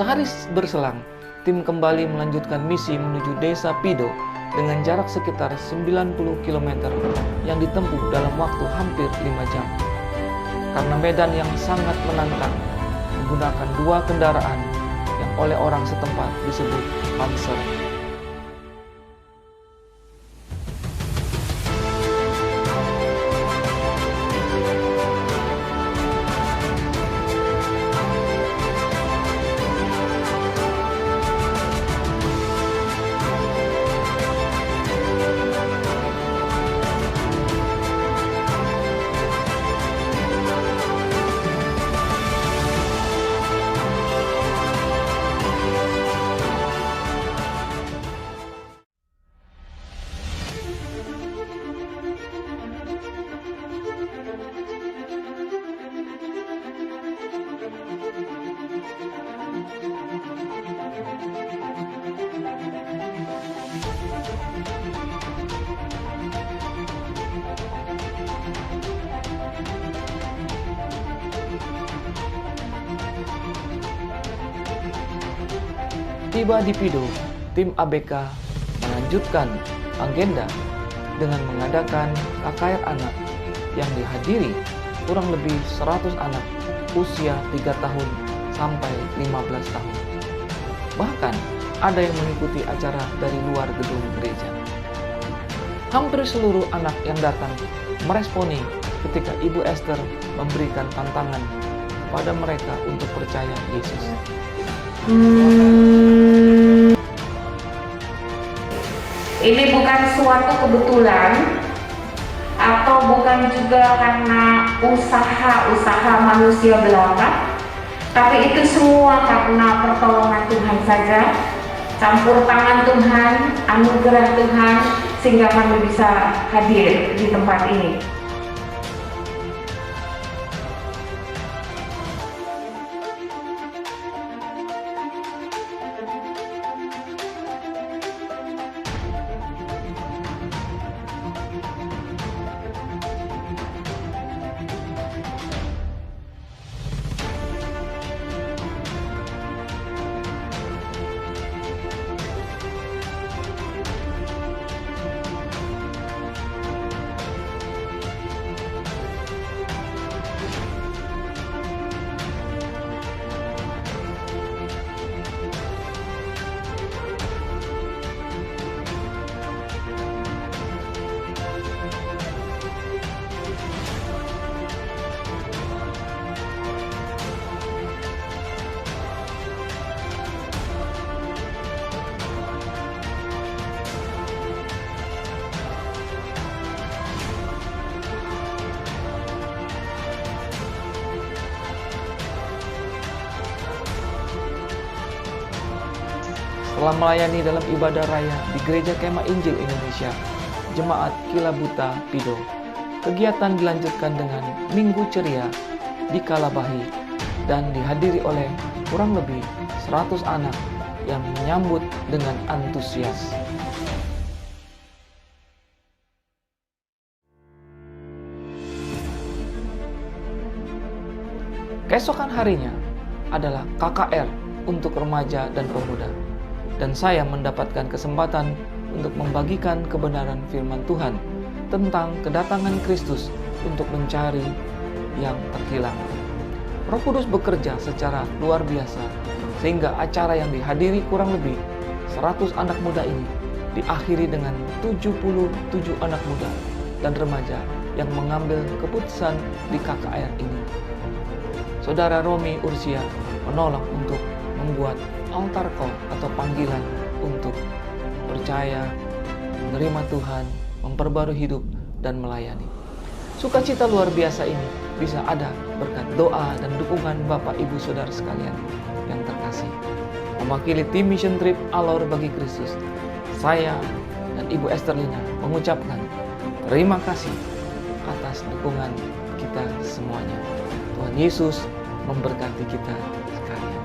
Sehari berselang, tim kembali melanjutkan misi menuju desa Pido dengan jarak sekitar 90 km yang ditempuh dalam waktu hampir 5 jam. Karena medan yang sangat menantang, menggunakan 2 kendaraan yang oleh orang setempat disebut Panzer. Tiba di Pido, tim ABK melanjutkan agenda dengan mengadakan KKR anak yang dihadiri kurang lebih 100 anak usia 3 tahun sampai 15 tahun. Bahkan ada yang mengikuti acara dari luar gedung gereja. Hampir seluruh anak yang datang meresponi ketika Ibu Esther memberikan tantangan kepada mereka untuk percaya Yesus. Ini bukan suatu kebetulan atau bukan juga karena usaha-usaha manusia belaka, tapi itu semua karena pertolongan Tuhan saja, campur tangan Tuhan, anugerah Tuhan, sehingga kami bisa hadir di tempat ini. Setelah melayani dalam ibadah raya di Gereja Kemah Injil Indonesia, Jemaat Kilabuta Pido, kegiatan dilanjutkan dengan Minggu Ceria di Kalabahi dan dihadiri oleh kurang lebih 100 anak yang menyambut dengan antusias. Keesokan harinya adalah KKR untuk remaja dan pemuda. Dan saya mendapatkan kesempatan untuk membagikan kebenaran firman Tuhan tentang kedatangan Kristus untuk mencari yang terhilang. Roh Kudus bekerja secara luar biasa sehingga acara yang dihadiri kurang lebih 100 anak muda ini diakhiri dengan 77 anak muda dan remaja yang mengambil keputusan di KKR ini. Saudara Romi Ursia menolong untuk membuat altar call atau panggilan untuk percaya, menerima Tuhan, memperbarui hidup, dan melayani. Sukacita luar biasa ini bisa ada berkat doa dan dukungan Bapak Ibu Saudara sekalian yang terkasih. Mewakili tim Mission Trip Alor bagi Kristus, saya dan Ibu Esther Lina mengucapkan terima kasih atas dukungan kita semuanya. Tuhan Yesus memberkati kita sekalian.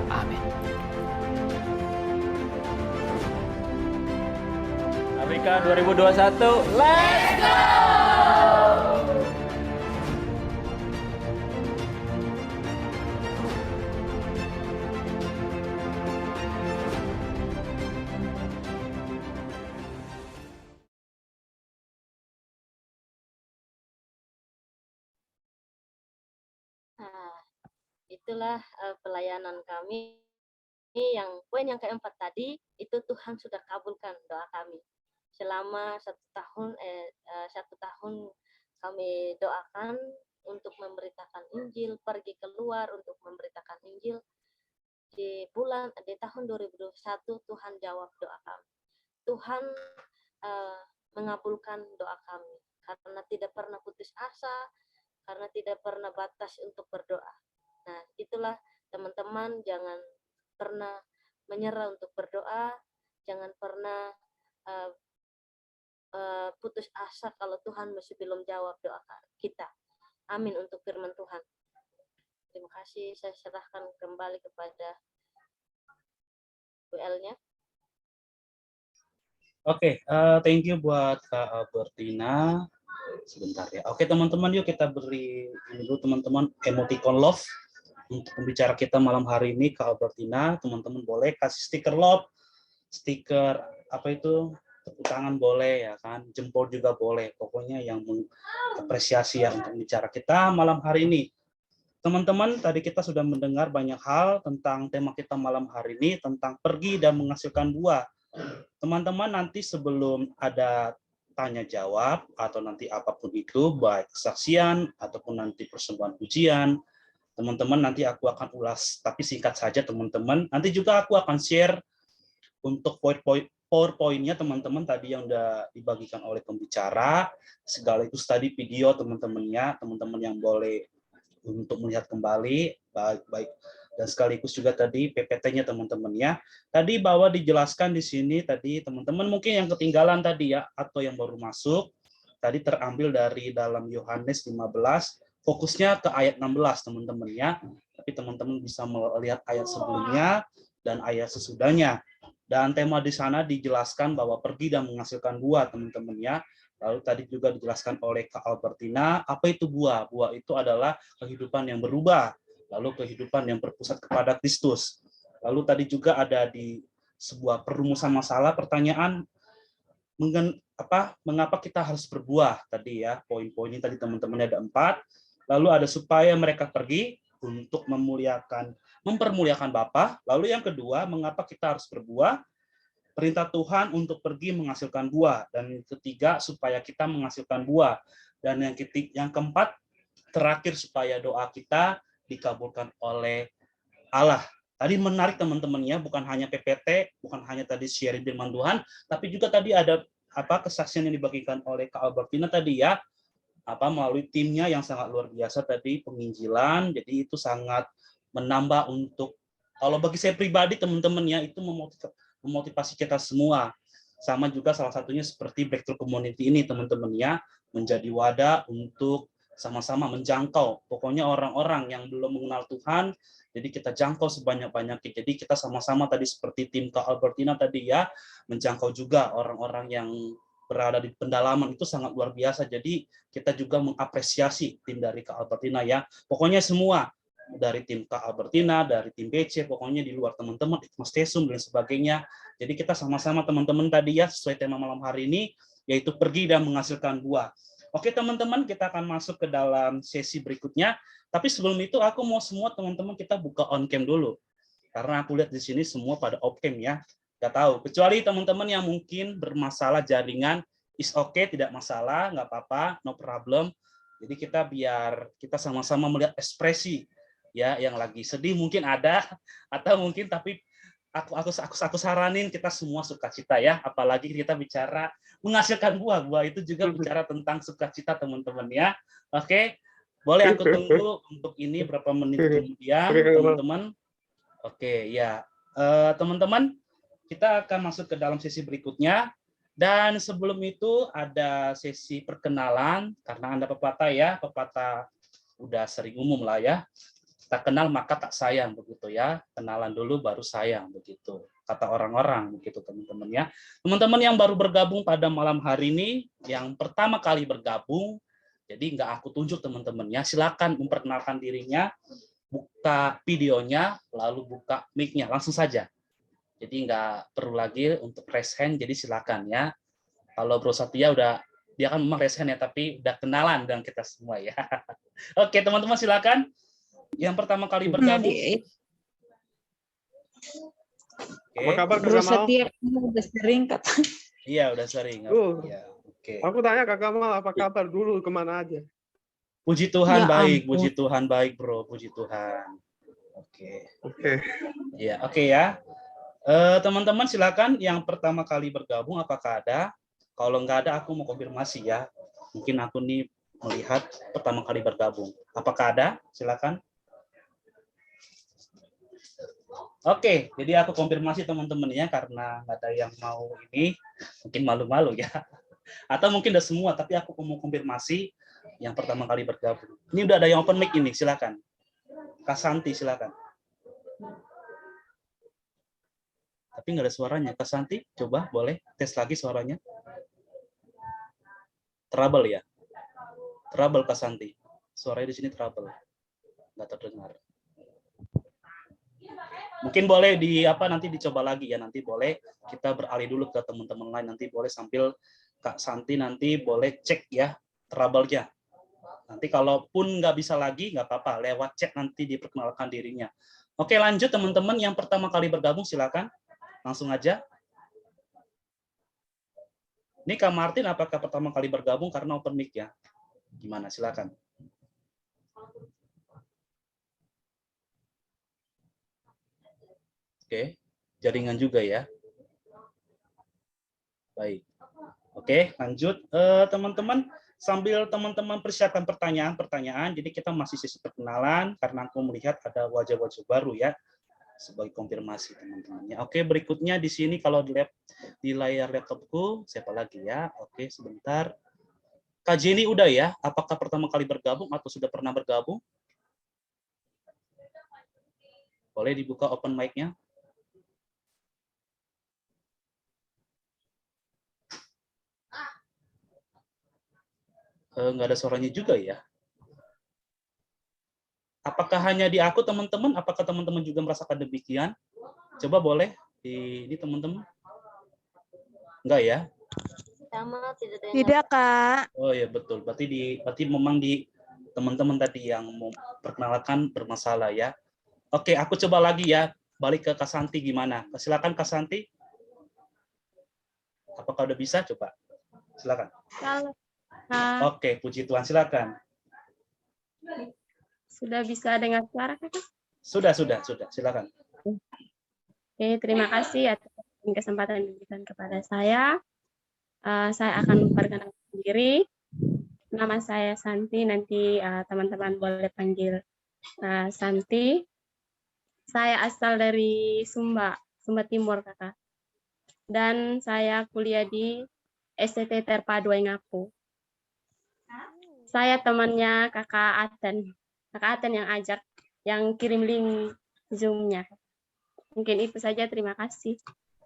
Amin. Amerika 2021, let's go! Nah, itulah pelayanan kami. Yang poin yang keempat tadi itu Tuhan sudah kabulkan doa kami selama 1 tahun kami doakan untuk memberitakan Injil, pergi keluar untuk memberitakan Injil. Di tahun 2021 Tuhan jawab doa kami. Tuhan mengabulkan doa kami karena tidak pernah putus asa, karena tidak pernah batas untuk berdoa. Nah, itulah teman-teman, jangan pernah menyerah untuk berdoa, jangan pernah putus asa kalau Tuhan masih belum jawab doa kita. Amin untuk firman Tuhan. Terima kasih, saya serahkan kembali kepada WL-nya. Oke, thank you buat Kak Albertina. Sebentar ya. Oke teman-teman, yuk kita beri ini dulu teman-teman emoticon love untuk pembicara kita malam hari ini, Kak Albertina. Teman-teman boleh kasih stiker love, stiker apa itu, tepuk tangan boleh ya kan, jempol juga boleh. Pokoknya yang mengapresiasi ya untuk pembicara kita malam hari ini. Teman-teman, tadi kita sudah mendengar banyak hal tentang tema kita malam hari ini, tentang pergi dan menghasilkan buah. Teman-teman, nanti sebelum ada tanya jawab atau nanti apapun itu, baik kesaksian ataupun nanti persembahan pujian, teman-teman nanti aku akan ulas, tapi singkat saja teman-teman. Nanti juga aku akan share untuk PowerPoint-nya teman-teman tadi yang udah dibagikan oleh pembicara, sekaligus tadi video teman-temannya, teman-teman yang boleh untuk melihat kembali, baik dan sekaligus juga tadi PPT-nya teman-temannya. Tadi bahwa dijelaskan di sini tadi teman-teman mungkin yang ketinggalan tadi ya, atau yang baru masuk, tadi terambil dari dalam Yohanes 15, fokusnya ke ayat 16 teman-teman ya. Tapi teman-teman bisa melihat ayat sebelumnya dan ayat sesudahnya. Dan tema di sana dijelaskan bahwa pergi dan menghasilkan buah teman-teman ya. Lalu tadi juga dijelaskan oleh Kak Albertina, apa itu buah? Buah itu adalah kehidupan yang berubah, lalu kehidupan yang berpusat kepada Kristus. Lalu tadi juga ada di sebuah perumusan masalah, pertanyaan, mengapa kita harus berbuah? Tadi ya, poin-poinnya tadi teman-temannya ada 4. Lalu ada supaya mereka pergi untuk mempermuliakan Bapa. Lalu yang kedua, mengapa kita harus berbuah? Perintah Tuhan untuk pergi menghasilkan buah. Dan yang ketiga, supaya kita menghasilkan buah. Dan yang keempat, terakhir supaya doa kita dikabulkan oleh Allah. Tadi menarik teman-temannya, bukan hanya PPT, bukan hanya tadi sharing firman Tuhan, tapi juga tadi ada kesaksian yang dibagikan oleh Kak Albertina tadi ya, melalui timnya yang sangat luar biasa tadi, penginjilan. Jadi itu sangat menambah untuk, kalau bagi saya pribadi teman-teman ya, itu memotivasi kita semua. Sama juga salah satunya seperti Breakthrough Community ini teman-teman ya, menjadi wadah untuk sama-sama menjangkau pokoknya orang-orang yang belum mengenal Tuhan, jadi kita jangkau sebanyak-banyaknya. Jadi kita sama-sama tadi seperti tim Kak Albertina tadi ya, menjangkau juga orang-orang yang berada di pendalaman, itu sangat luar biasa. Jadi kita juga mengapresiasi tim dari Kak Albertina ya, pokoknya semua dari tim Kak Albertina, dari tim BC, pokoknya di luar teman-teman, Mas Tesum dan sebagainya. Jadi kita sama-sama teman-teman tadi ya, sesuai tema malam hari ini, yaitu pergi dan menghasilkan buah. Oke teman-teman, kita akan masuk ke dalam sesi berikutnya. Tapi sebelum itu aku mau semua teman-teman kita buka on cam dulu. Karena aku lihat di sini semua pada off cam ya. Gak tahu, kecuali teman-teman yang mungkin bermasalah jaringan, is okay, tidak masalah, nggak apa-apa, no problem. Jadi biar kita sama-sama melihat ekspresi ya, yang lagi sedih mungkin ada, atau mungkin tapi aku saranin kita semua sukacita ya, apalagi kita bicara menghasilkan buah itu juga bicara tentang sukacita teman-teman ya. Oke, boleh aku tunggu untuk ini berapa menit kemudian teman-teman. Oke ya, teman-teman kita akan masuk ke dalam sesi berikutnya. Dan sebelum itu ada sesi perkenalan, karena Anda pepatah ya, pepatah udah sering umum lah ya. Tak kenal maka tak sayang, begitu ya. Kenalan dulu baru sayang, begitu kata orang-orang, begitu teman-teman ya. Teman-teman yang baru bergabung pada malam hari ini, yang pertama kali bergabung, jadi nggak aku tunjuk teman-teman ya, silakan memperkenalkan dirinya, buka videonya, lalu buka mic-nya, langsung saja. Jadi nggak perlu lagi untuk raise hand, jadi silakan ya. Kalau Bro Satya dia kan memang raise hand ya, tapi udah kenalan dengan kita semua ya. Oke teman-teman silakan. Yang pertama kali bergabung. Apa kabar Kak Bro Kamal? Setia, kamu udah sering kata. Iya udah sering. Ya, oke. Aku tanya Kak Kamal apa kabar dulu, kemana aja? Puji Tuhan Ya baik, ampun. puji Tuhan baik bro, puji Tuhan. Oke. Oke. Ya oke ya. Teman-teman silakan yang pertama kali bergabung apakah ada? Kalau nggak ada aku mau konfirmasi ya. Mungkin aku nih melihat pertama kali bergabung. Apakah ada? Silakan. Oke, jadi aku konfirmasi teman-teman ya, karena nggak ada yang mau ini, mungkin malu-malu ya. Atau mungkin udah semua, tapi aku mau konfirmasi yang pertama kali bergabung. Ini udah ada yang open mic ini, silakan. Kak Santi, silakan. Tapi nggak ada suaranya. Kak Santi, coba boleh tes lagi suaranya. Trouble ya? Trouble Kak Santi. Suaranya di sini trouble. Nggak terdengar. Mungkin boleh nanti dicoba lagi ya, nanti boleh kita beralih dulu ke teman-teman lain, nanti boleh sambil Kak Santi nanti boleh cek ya trouble-nya. Nanti kalaupun nggak bisa lagi nggak apa-apa, lewat chat nanti diperkenalkan dirinya. Oke, lanjut teman-teman yang pertama kali bergabung silakan langsung aja. Ini Kak Martin apakah pertama kali bergabung karena open mic ya? Gimana, silakan. Oke, jaringan juga ya. Baik. Oke, lanjut teman-teman. Sambil teman-teman persiapkan pertanyaan-pertanyaan, jadi kita masih sesi perkenalan karena aku melihat ada wajah-wajah baru ya sebagai konfirmasi teman-temannya. Oke, berikutnya di sini kalau di layar laptopku siapa lagi ya? Oke, sebentar. Kak Jenny udah ya? Apakah pertama kali bergabung atau sudah pernah bergabung? Boleh dibuka open mic-nya? Nggak ada suaranya juga ya. Apakah hanya di aku teman-teman? Apakah teman-teman juga merasakan demikian? Coba boleh ini teman-teman. Enggak ya? Sama tidak dengar. Tidak, Kak. Oh ya betul. Berarti memang di teman-teman tadi yang mau perkenalkan bermasalah ya. Oke, aku coba lagi ya. Balik ke Kak Santi gimana? Silakan Kak Santi. Apakah udah bisa? Coba. Silakan. Halo, Oke, puji Tuhan, silakan. sudah bisa dengar suara Kakak? Sudah, silakan. Oke, terima kasih atas kesempatan yang diberikan kepada saya. Saya akan memperkenalkan diri. Nama saya Santi, nanti teman-teman boleh panggil Santi. Saya asal dari Sumba Timur, Kakak. Dan saya kuliah di STT Terpadu Ngapu. Saya temannya Kakak Aten yang ajak, yang kirim link Zoom-nya. Mungkin itu saja, terima kasih.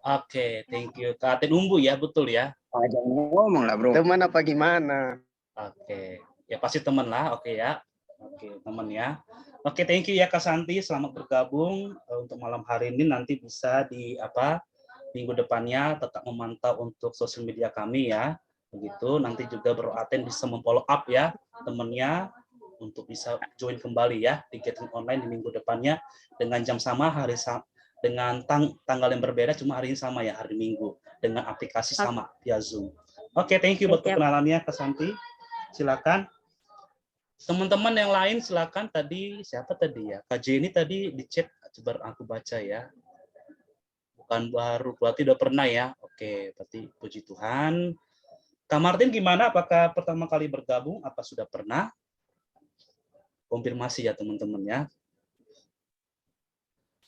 Oke, thank you. Kak Aten Umbu ya, betul ya? Jangan ngomong lah bro. Teman apa gimana? Oke, ya pasti teman lah, oke ya. Oke, teman ya. Oke, thank you ya Kak Santi, selamat bergabung untuk malam hari ini. Nanti bisa minggu depannya tetap memantau untuk sosial media kami ya. Begitu, nanti juga Bro Aten bisa memfollow up ya temennya untuk bisa join kembali ya di gathering online di minggu depannya dengan jam sama, dengan tanggal yang berbeda, cuma hari ini sama ya, hari Minggu, dengan aplikasi sama via Zoom. Oke, thank you buat perkenalannya Kak Santi. Silakan. Teman-teman yang lain silakan. Tadi siapa tadi ya? Kak Jenny tadi di chat, coba aku baca ya. Bukan baru, berarti udah pernah ya. Oke, berarti puji Tuhan. Kak Martin gimana? Apakah pertama kali bergabung? Apa sudah pernah? Konfirmasi ya teman-teman ya.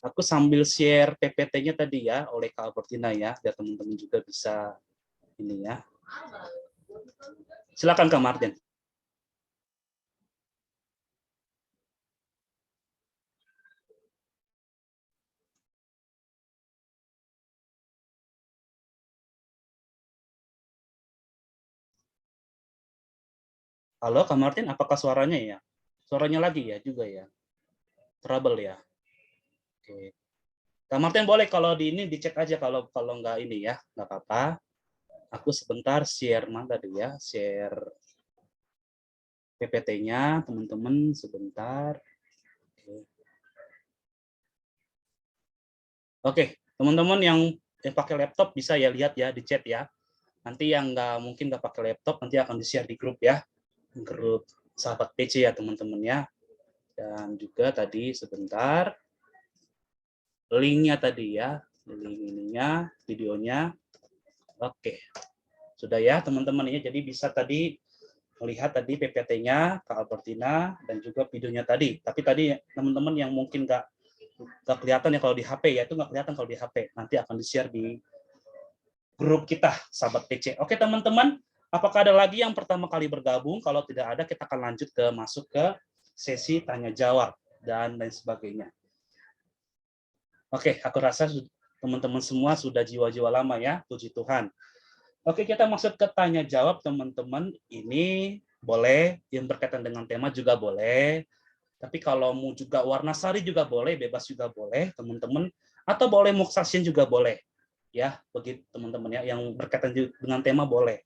Aku sambil share PPT-nya tadi ya oleh Kak Albertina ya, biar teman-teman juga bisa ini ya. Silakan Kak Martin. Halo Kak Martin, apakah suaranya ya? Suaranya lagi ya juga ya? Trouble ya? Oke. Kak Martin boleh kalau di ini dicek aja kalau nggak ini ya, nggak apa-apa. Aku sebentar share tadi ya, share PPT-nya teman-teman sebentar. Oke, teman-teman yang pakai laptop bisa ya lihat ya di chat ya. Nanti yang mungkin nggak pakai laptop nanti akan di-share di grup ya, grup sahabat PC ya teman-teman ya. Dan juga tadi sebentar linknya tadi ya, link ininya, videonya. Oke, sudah ya teman-teman ya. Jadi bisa tadi melihat tadi PPT-nya Kak Albertina dan juga videonya tadi. Tapi tadi teman-teman yang mungkin nggak kelihatan ya kalau di HP ya, itu nggak kelihatan kalau di HP. Nanti akan di-share di grup kita sahabat PC. Oke teman-teman, apakah ada lagi yang pertama kali bergabung? Kalau tidak ada, kita akan lanjut masuk ke sesi tanya jawab dan lain sebagainya. Oke, aku rasa teman-teman semua sudah jiwa-jiwa lama ya, puji Tuhan. Oke, kita masuk ke tanya jawab teman-teman. Ini boleh yang berkaitan dengan tema juga boleh. Tapi kalau mau juga warna sari juga boleh, bebas juga boleh, teman-teman. Atau boleh Moksasien juga boleh. Ya, bagi teman-teman ya yang berkaitan dengan tema boleh.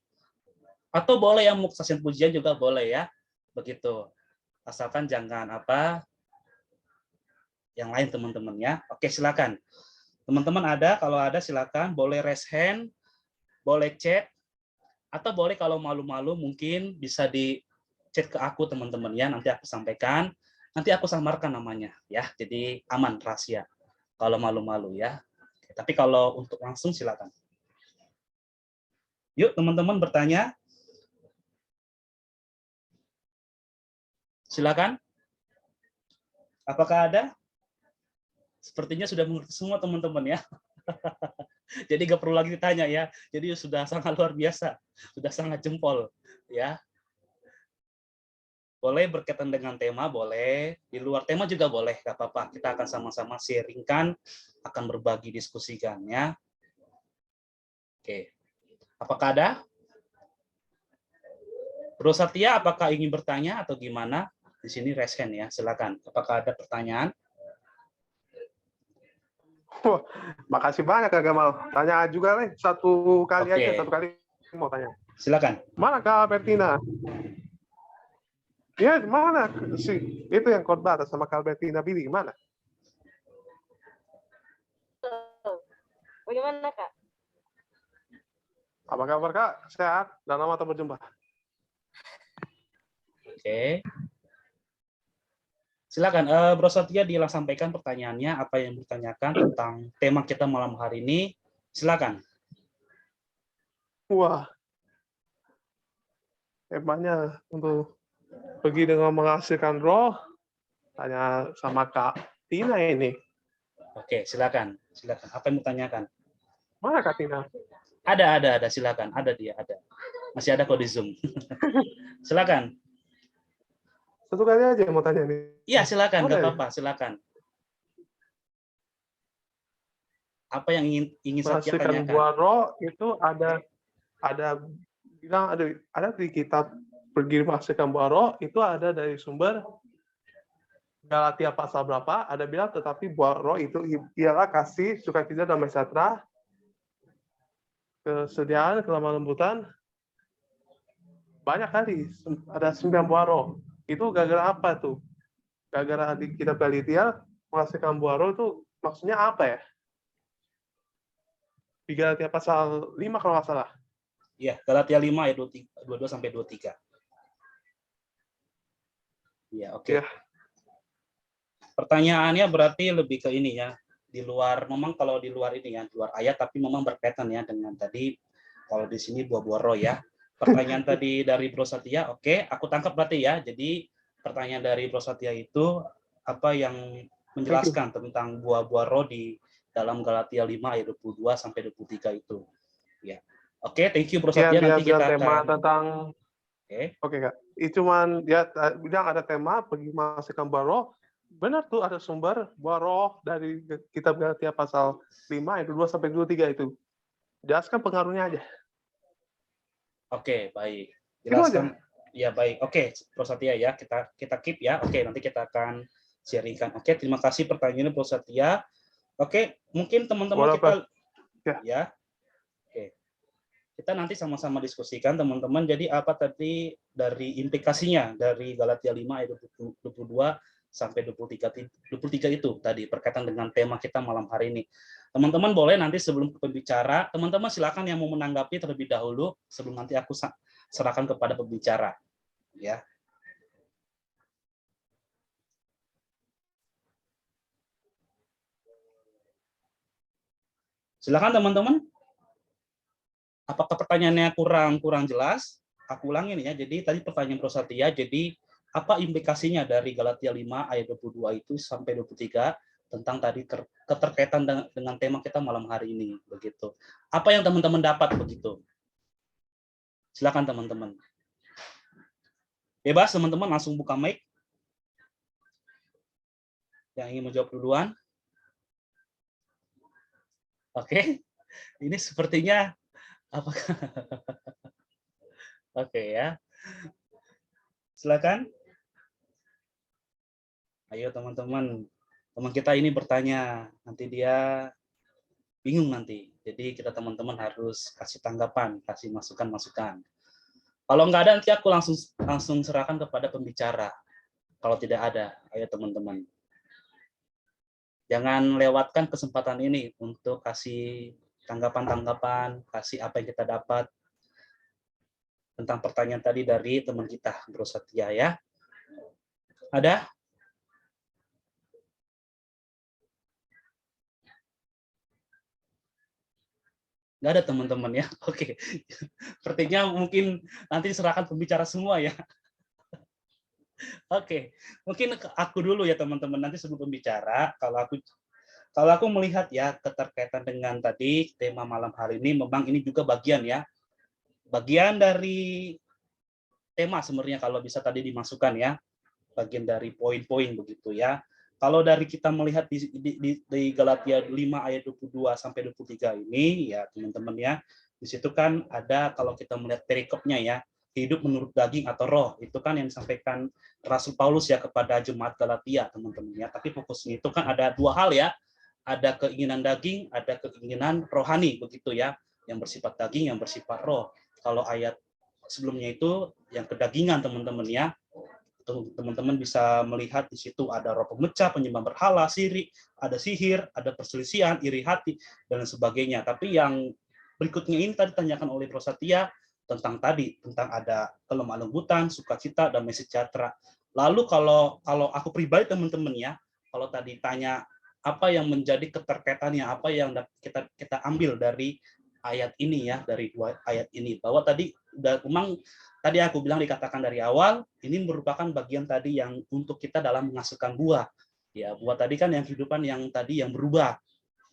Atau boleh yang Moksasien pujian juga boleh ya. Begitu. Asalkan jangan apa yang lain teman-teman ya. Oke, silakan. Teman-teman ada, kalau ada silakan, boleh raise hand, boleh chat, atau boleh kalau malu-malu mungkin bisa di chat ke aku teman-teman ya, nanti aku sampaikan, nanti aku samarkan namanya ya, jadi aman, rahasia kalau malu-malu ya. Tapi kalau untuk langsung silakan. Yuk teman-teman bertanya. Silakan. Apakah ada? Sepertinya sudah mengerti semua teman-teman ya. Jadi nggak perlu lagi ditanya ya. Jadi sudah sangat luar biasa, sudah sangat jempol ya. Boleh berkaitan dengan tema, boleh. Di luar tema juga boleh, nggak apa-apa. Kita akan sama-sama sharingkan, akan berbagi diskusikan ya. Oke. Apakah ada? Bro Satya, apakah ingin bertanya atau gimana? Di sini raise hand ya, silakan. Apakah ada pertanyaan? Wah, makasih banyak Kak Gamal. Tanya juga nih, satu kali aja, satu kali mau tanya. Silakan. Mana Kak Albertina? Ya, mana sih? Itu yang khotbah atas sama Kak Albertina Billy, gimana? Bagaimana Kak? Apa kabar Kak? Sehat? Dan lama tak berjumpa. Oke. Silakan, Bro Satya sampaikan pertanyaannya, apa yang ditanyakan tentang tema kita malam hari ini. Silakan. Wah, temanya untuk pergi dengan menghasilkan roh, tanya sama Kak Tina ini. Oke, silakan. Silakan. Apa yang ditanyakan? Mana Kak Tina? Ada, silakan. Ada dia, ada. Masih ada kok di Zoom. Silakan. Satu kali aja yang mau tanya nih. Iya, silakan, nggak apa-apa, silakan. Apa yang ingin Satya tanyakan? Buah roh itu ada bilang ada di kitab pergi menghasilkan buah roh itu ada dari sumber Galatia pasal berapa, ada bilang tetapi buah roh itu ialah kasih, sukacita, damai sejahtera, kesediaan, kelemah lembutan. Banyak kali ada 9 buah roh. Itu gara-gara apa tuh? Gara-gara di kitab Galatia menghasilkan buah roh itu maksudnya apa ya? Di Galatia pasal 5 kalau nggak salah. Iya, Galatia 5 ayat 22 sampai 23. Iya, oke. Pertanyaannya berarti lebih ke ini ya. Di luar, memang kalau di luar ini ya, di luar ayat, tapi memang berkaitan ya dengan tadi, kalau di sini buah-buah roh ya. Pertanyaan tadi dari Bro Satya, oke, aku tangkap berarti ya. Jadi pertanyaan dari Bro Satya itu apa yang menjelaskan tentang buah-buah roh di dalam Galatia 5 ayat 22 sampai 23 itu. Ya. Oke, thank you Bro Satya. Nanti kita tema akan tentang Oke Kak. Itu cuman ya bilang ada tema pergi menghasilkan buah roh. Benar tuh ada sumber buah roh dari kitab Galatia pasal 5 ayat 2 sampai 23 itu. Jelaskan pengaruhnya aja. Oke, baik. Jelaskan. Ya, baik. Oke, Bro Satya ya, kita keep ya. Oke, nanti kita akan sharingkan. Oke, terima kasih pertanyaannya Bro Satya. Oke, mungkin teman-teman kita ya. Oke. Kita nanti sama-sama diskusikan teman-teman. Jadi apa tadi dari implikasinya dari Galatia 5 ayat 22 sampai 23 itu tadi berkaitan dengan tema kita malam hari ini. Teman-teman boleh nanti sebelum pembicara, teman-teman silakan yang mau menanggapi terlebih dahulu sebelum nanti aku serahkan kepada pembicara. Ya. Silakan teman-teman. Apakah pertanyaannya kurang jelas? Aku ulangin ya. Jadi tadi pertanyaan Bro Satya, jadi apa implikasinya dari Galatia 5 ayat 22 itu sampai 23 tentang tadi keterkaitan dengan tema kita malam hari ini begitu. Apa yang teman-teman dapat begitu? Silakan teman-teman. Bebas teman-teman langsung buka mic. Yang ingin menjawab duluan. Oke. Ini sepertinya apakah Oke ya. Silakan. Ayo teman-teman, teman kita ini bertanya, nanti dia bingung nanti. Jadi kita teman-teman harus kasih tanggapan, kasih masukan-masukan. Kalau nggak ada nanti aku langsung serahkan kepada pembicara. Kalau tidak ada, ayo teman-teman. Jangan lewatkan kesempatan ini untuk kasih tanggapan-tanggapan, kasih apa yang kita dapat tentang pertanyaan tadi dari teman kita, Bro Satya ya. Ada? Nggak ada teman-teman ya. Oke. Sepertinya mungkin nanti diserahkan pembicara semua ya. Oke, mungkin aku dulu ya teman-teman, nanti sebelum pembicara, kalau aku melihat ya keterkaitan dengan tadi tema malam hari ini, memang ini juga bagian dari tema sebenarnya kalau bisa tadi dimasukkan ya, bagian dari poin-poin begitu ya. Kalau dari kita melihat di Galatia 5 ayat 22 sampai 23 ini ya teman-teman ya, di situ kan ada kalau kita melihat perikopnya ya, hidup menurut daging atau roh, itu kan yang disampaikan Rasul Paulus ya kepada jemaat Galatia teman-teman ya. Tapi fokusnya itu kan ada dua hal ya, ada keinginan daging, ada keinginan rohani begitu ya, yang bersifat daging, yang bersifat roh. Kalau ayat sebelumnya itu yang kedagingan teman-teman ya, teman-teman bisa melihat di situ ada roh pemecah, penyembah berhala, sirik, ada sihir, ada perselisihan, iri hati dan sebagainya. Tapi yang berikutnya ini tadi ditanyakan oleh Bro Satya tentang ada kelemah lembutan, sukacita, damai sejahtera. Lalu kalau aku pribadi teman-teman ya, kalau tadi tanya apa yang menjadi keterkaitannya, apa yang kita ambil dari ayat ini ya, dari dua ayat ini, bahwa tadi memang tadi aku bilang dikatakan dari awal, ini merupakan bagian tadi yang untuk kita dalam menghasilkan buah. Ya, buah tadi kan yang kehidupan yang tadi yang berubah.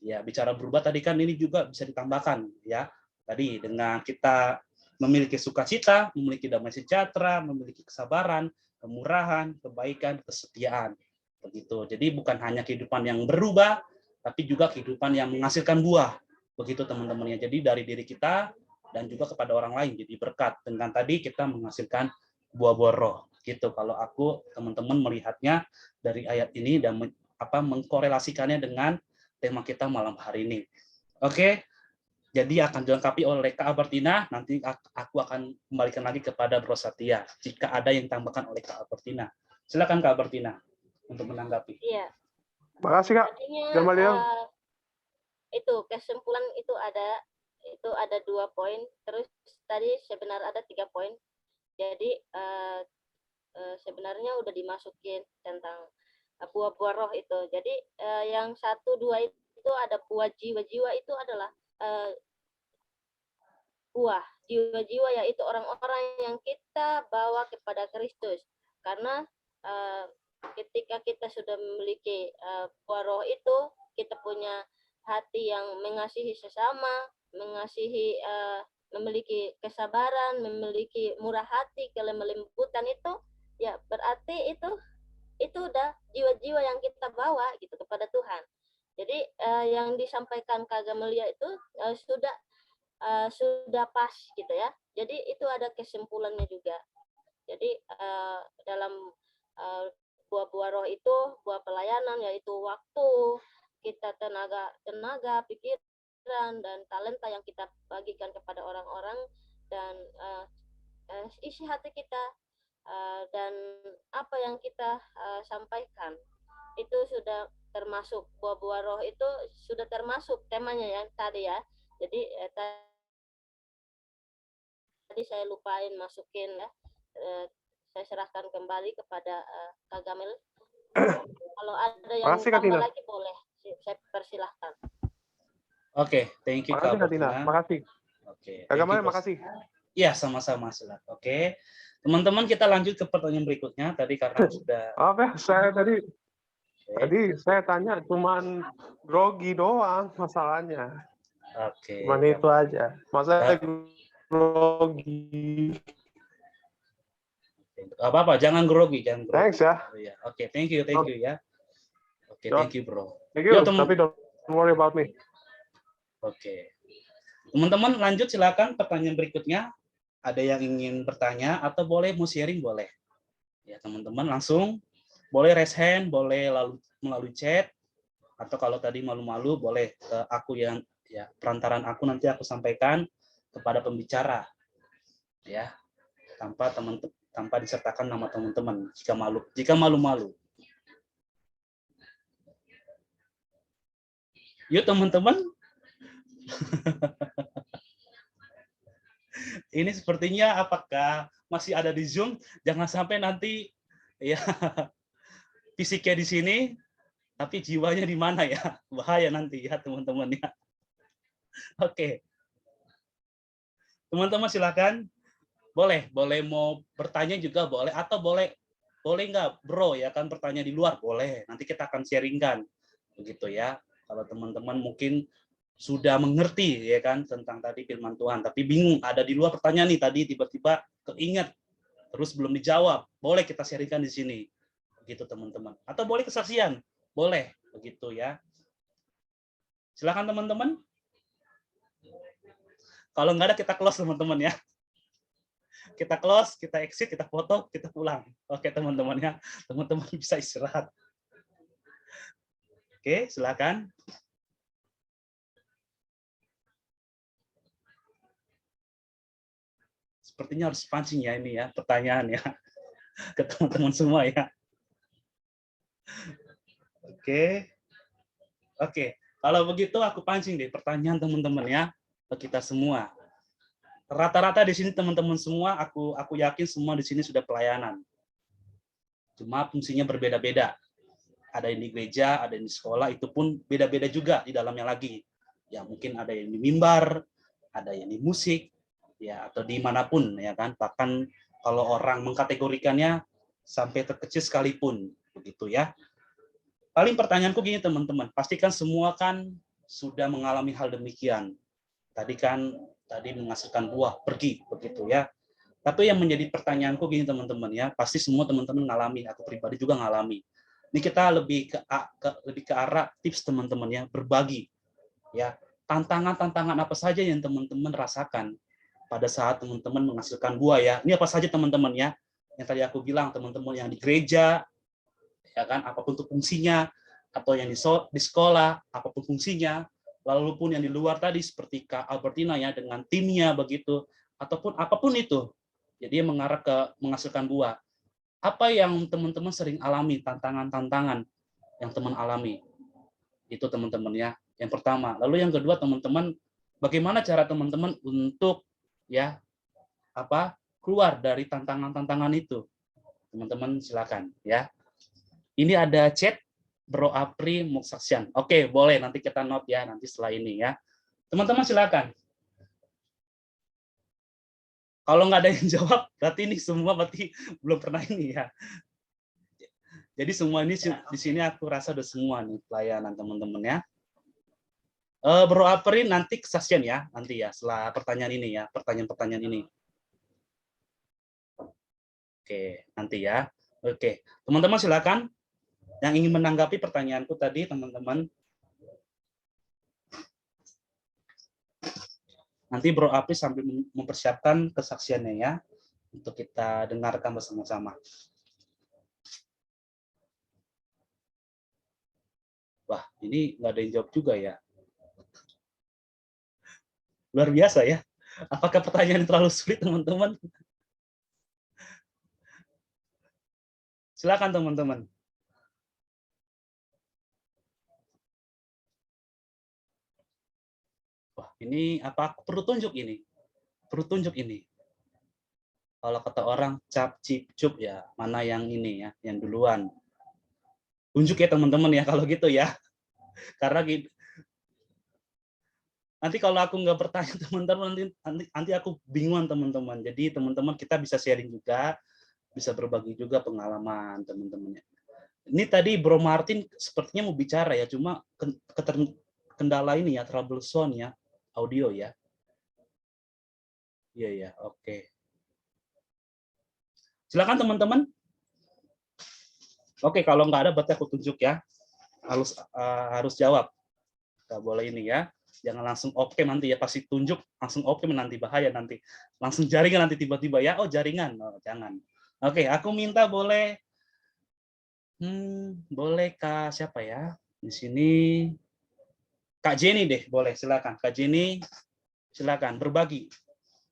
Ya, bicara berubah tadi kan ini juga bisa ditambahkan ya. Tadi dengan kita memiliki sukacita, memiliki damai sejahtera, memiliki kesabaran, kemurahan, kebaikan, kesetiaan. Begitu. Jadi bukan hanya kehidupan yang berubah, tapi juga kehidupan yang menghasilkan buah. Begitu teman-teman ya. Jadi dari diri kita dan juga kepada orang lain jadi berkat dengan tadi kita menghasilkan buah-buah roh. Gitu kalau aku teman-teman melihatnya dari ayat ini dan mengkorelasikannya dengan tema kita malam hari ini. Oke. Jadi akan dilengkapi oleh Kak Albertina, nanti aku akan kembalikan lagi kepada Bro Satya jika ada yang ditambahkan oleh Kak Albertina. Silakan Kak Albertina untuk menanggapi. Iya. Makasih Kak. Artinya, itu kesimpulan itu ada 2 poin, terus tadi sebenarnya ada 3 poin. Jadi sebenarnya udah dimasukin tentang buah-buah roh itu. Jadi yang 1, 2 itu ada buah jiwa-jiwa itu adalah buah jiwa-jiwa, yaitu orang-orang yang kita bawa kepada Kristus. Karena ketika kita sudah memiliki buah roh itu, kita punya hati yang mengasihi sesama, memiliki kesabaran, memiliki murah hati, kelemah lembutan itu, ya berarti itu udah jiwa-jiwa yang kita bawa gitu kepada Tuhan. Jadi yang disampaikan Kak Gamelia itu sudah pas gitu ya. Jadi itu ada kesimpulannya juga. Jadi dalam buah-buah roh itu, buah pelayanan yaitu waktu, kita tenaga, pikiran dan talenta yang kita bagikan kepada orang-orang, dan isi hati kita dan apa yang kita sampaikan itu sudah termasuk buah-buah roh, itu sudah termasuk temanya ya tadi ya. Jadi tadi saya lupain masukin ya. Saya serahkan kembali kepada Kak Gamel. Kalau ada yang tambah lagi boleh, saya persilahkan. Oke, thank you Kak Albertina. Makasih. Oke. Kak Gamel, makasih. Iya, sama-sama silakan. Oke. Teman-teman kita lanjut ke pertanyaan berikutnya tadi karena sudah saya saya tanya cuman grogi doang masalahnya. Oke. Cuman itu aja. Masa grogi. Apa-apa, jangan grogi, jangan grogi. Thanks ya. Oke, thank you ya. Oke, thank you bro. Thank you, tapi don't worry about me. Oke. Teman-teman lanjut silakan pertanyaan berikutnya. Ada yang ingin bertanya atau boleh mau sharing boleh. Ya, teman-teman langsung Boleh raise hand, boleh melalui chat, atau kalau tadi malu-malu boleh ke aku yang ya perantaran aku nanti aku sampaikan kepada pembicara ya, tanpa disertakan nama teman-teman jika malu-malu. Yuk teman-teman. Ini sepertinya apakah masih ada di Zoom? Jangan sampai nanti ya fisiknya di sini tapi jiwanya di mana ya? Bahaya nanti ya teman-teman ya. Oke. Teman-teman silakan. Boleh mau bertanya juga boleh, atau boleh nggak bro ya kan bertanya di luar boleh. Nanti kita akan sharingkan begitu ya. Kalau teman-teman mungkin sudah mengerti ya kan tentang tadi firman Tuhan, tapi bingung ada di luar pertanyaan nih tadi tiba-tiba keinget terus belum dijawab, boleh kita sharingkan di sini. Begitu teman-teman. Atau boleh kesaksian, boleh begitu ya. Silakan teman-teman. Kalau nggak ada kita close teman-teman ya. Kita close, kita exit, kita foto, kita pulang. Oke teman-teman ya. Teman-teman bisa istirahat. Oke, silakan. Sepertinya harus pancing ya ini ya pertanyaan ya ke teman-teman semua ya. Oke. Kalau begitu aku pancing deh pertanyaan teman-teman ya ke kita semua. Rata-rata di sini teman-teman semua aku yakin semua di sini sudah pelayanan. Cuma fungsinya berbeda-beda. Ada yang di gereja, ada yang di sekolah, itu pun beda-beda juga di dalamnya lagi. Ya mungkin ada yang di mimbar, ada yang di musik, ya atau dimanapun ya kan. Bahkan kalau orang mengkategorikannya sampai terkecil sekalipun begitu ya. Paling pertanyaanku gini teman-teman, pastikan semua kan sudah mengalami hal demikian. Tadi menghasilkan buah pergi begitu ya. Tapi yang menjadi pertanyaanku gini teman-teman ya, pasti semua teman-teman ngalami, aku pribadi juga ngalami. Ini kita lebih ke arah tips teman-teman ya, berbagi ya. Tantangan apa saja yang teman-teman rasakan pada saat teman-teman menghasilkan buah ya. Ini apa saja teman-teman ya? Yang tadi aku bilang teman-teman yang di gereja ya kan, apapun itu fungsinya, atau yang di sekolah, apapun fungsinya, lalu pun yang di luar tadi seperti Kak Albertina ya dengan timnya begitu, ataupun apapun itu. Jadi mengarah ke menghasilkan buah. Apa yang teman-teman sering alami, tantangan-tantangan yang teman alami? Itu teman-teman ya. Yang pertama. Lalu yang kedua teman-teman, bagaimana cara teman-teman untuk ya keluar dari tantangan-tantangan itu? Teman-teman silakan ya. Ini ada chat Bro Apri Muksaksian. Oke, boleh nanti kita note ya nanti setelah ini ya. Teman-teman silakan. Kalau nggak ada yang jawab, berarti ini semua belum pernah ini ya. Jadi semua ini di sini aku rasa udah semua nih pelayanan teman-teman ya. Bro Apri nanti kesaksian ya nanti ya setelah pertanyaan ini ya, pertanyaan-pertanyaan ini. Oke, nanti ya. Oke, teman-teman silakan yang ingin menanggapi pertanyaanku tadi teman-teman. Nanti Bro Apri sambil mempersiapkan kesaksiannya ya, untuk kita dengarkan bersama-sama. Wah, ini nggak ada yang jawab juga ya. Luar biasa ya. Apakah pertanyaan terlalu sulit teman-teman? Silakan teman-teman. Wah, ini apa perlu tunjuk ini? Perlu tunjuk ini. Kalau kata orang cap cip cup ya, mana yang ini ya, yang duluan. Tunjuk ya teman-teman ya kalau gitu ya. Karena nanti kalau aku nggak bertanya teman-teman nanti aku bingung teman-teman. Jadi teman-teman kita bisa sharing juga, bisa berbagi juga pengalaman teman-temannya. Ini tadi Bro Martin sepertinya mau bicara ya, cuma kendala ini ya, trouble sound ya. Audio ya. Iya ya, oke. Silakan teman-teman. Oke, kalau nggak ada berarti aku tunjuk ya. Harus jawab. Nggak boleh ini ya. Jangan langsung oke nanti ya, pasti tunjuk langsung oke nanti bahaya nanti. Langsung jaringan nanti tiba-tiba ya. Oh, jaringan. Oh, jangan. Oke, aku minta boleh Boleh Kak siapa ya? Di sini Kak Jenny deh, boleh silakan. Kak Jenny, silakan berbagi.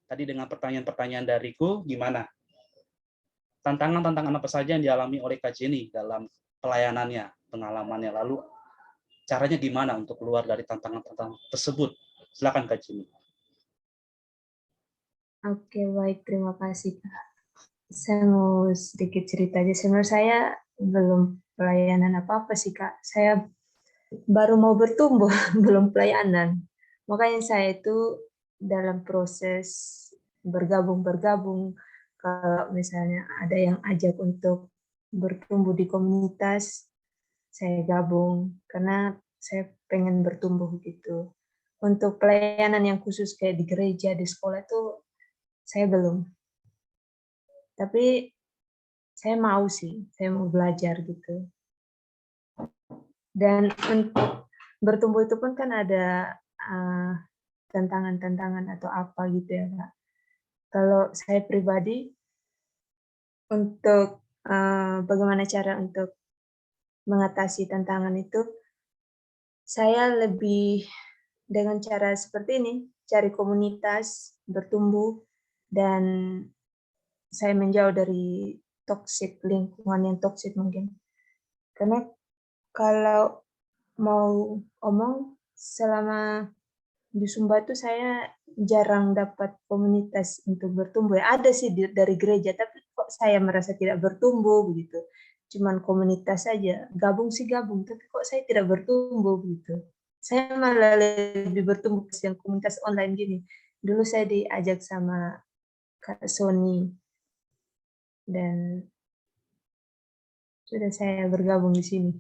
Tadi dengan pertanyaan-pertanyaan dariku, gimana? Tantangan-tantangan apa saja yang dialami oleh Kak Jenny dalam pelayanannya, pengalamannya, lalu caranya gimana untuk keluar dari tantangan-tantangan tersebut? Silakan Kak Jenny. Oke, baik. Terima kasih, Kak. Saya mau sedikit cerita aja. Sebenarnya saya belum pelayanan apa-apa sih, Kak. Saya baru mau bertumbuh, belum pelayanan. Makanya saya itu dalam proses bergabung. Kalau misalnya ada yang ajak untuk bertumbuh di komunitas, saya gabung. Karena saya pengen bertumbuh gitu. Untuk pelayanan yang khusus kayak di gereja, di sekolah itu saya belum. Tapi saya mau sih, saya mau belajar gitu. Dan untuk bertumbuh itu pun kan ada tantangan-tantangan atau apa gitu ya, Kak. Kalau saya pribadi, untuk bagaimana cara untuk mengatasi tantangan itu, saya lebih dengan cara seperti ini, cari komunitas, bertumbuh, dan saya menjauh dari toxic, lingkungan yang toxic mungkin. Karena kalau mau omong, selama di Sumba itu saya jarang dapat komunitas untuk bertumbuh. Ada sih dari gereja, tapi kok saya merasa tidak bertumbuh begitu. Cuman komunitas saja, gabung sih gabung, tapi kok saya tidak bertumbuh begitu. Saya malah lebih bertumbuh yang komunitas online gini. Dulu saya diajak sama Kak Sony, dan sudah saya bergabung di sini.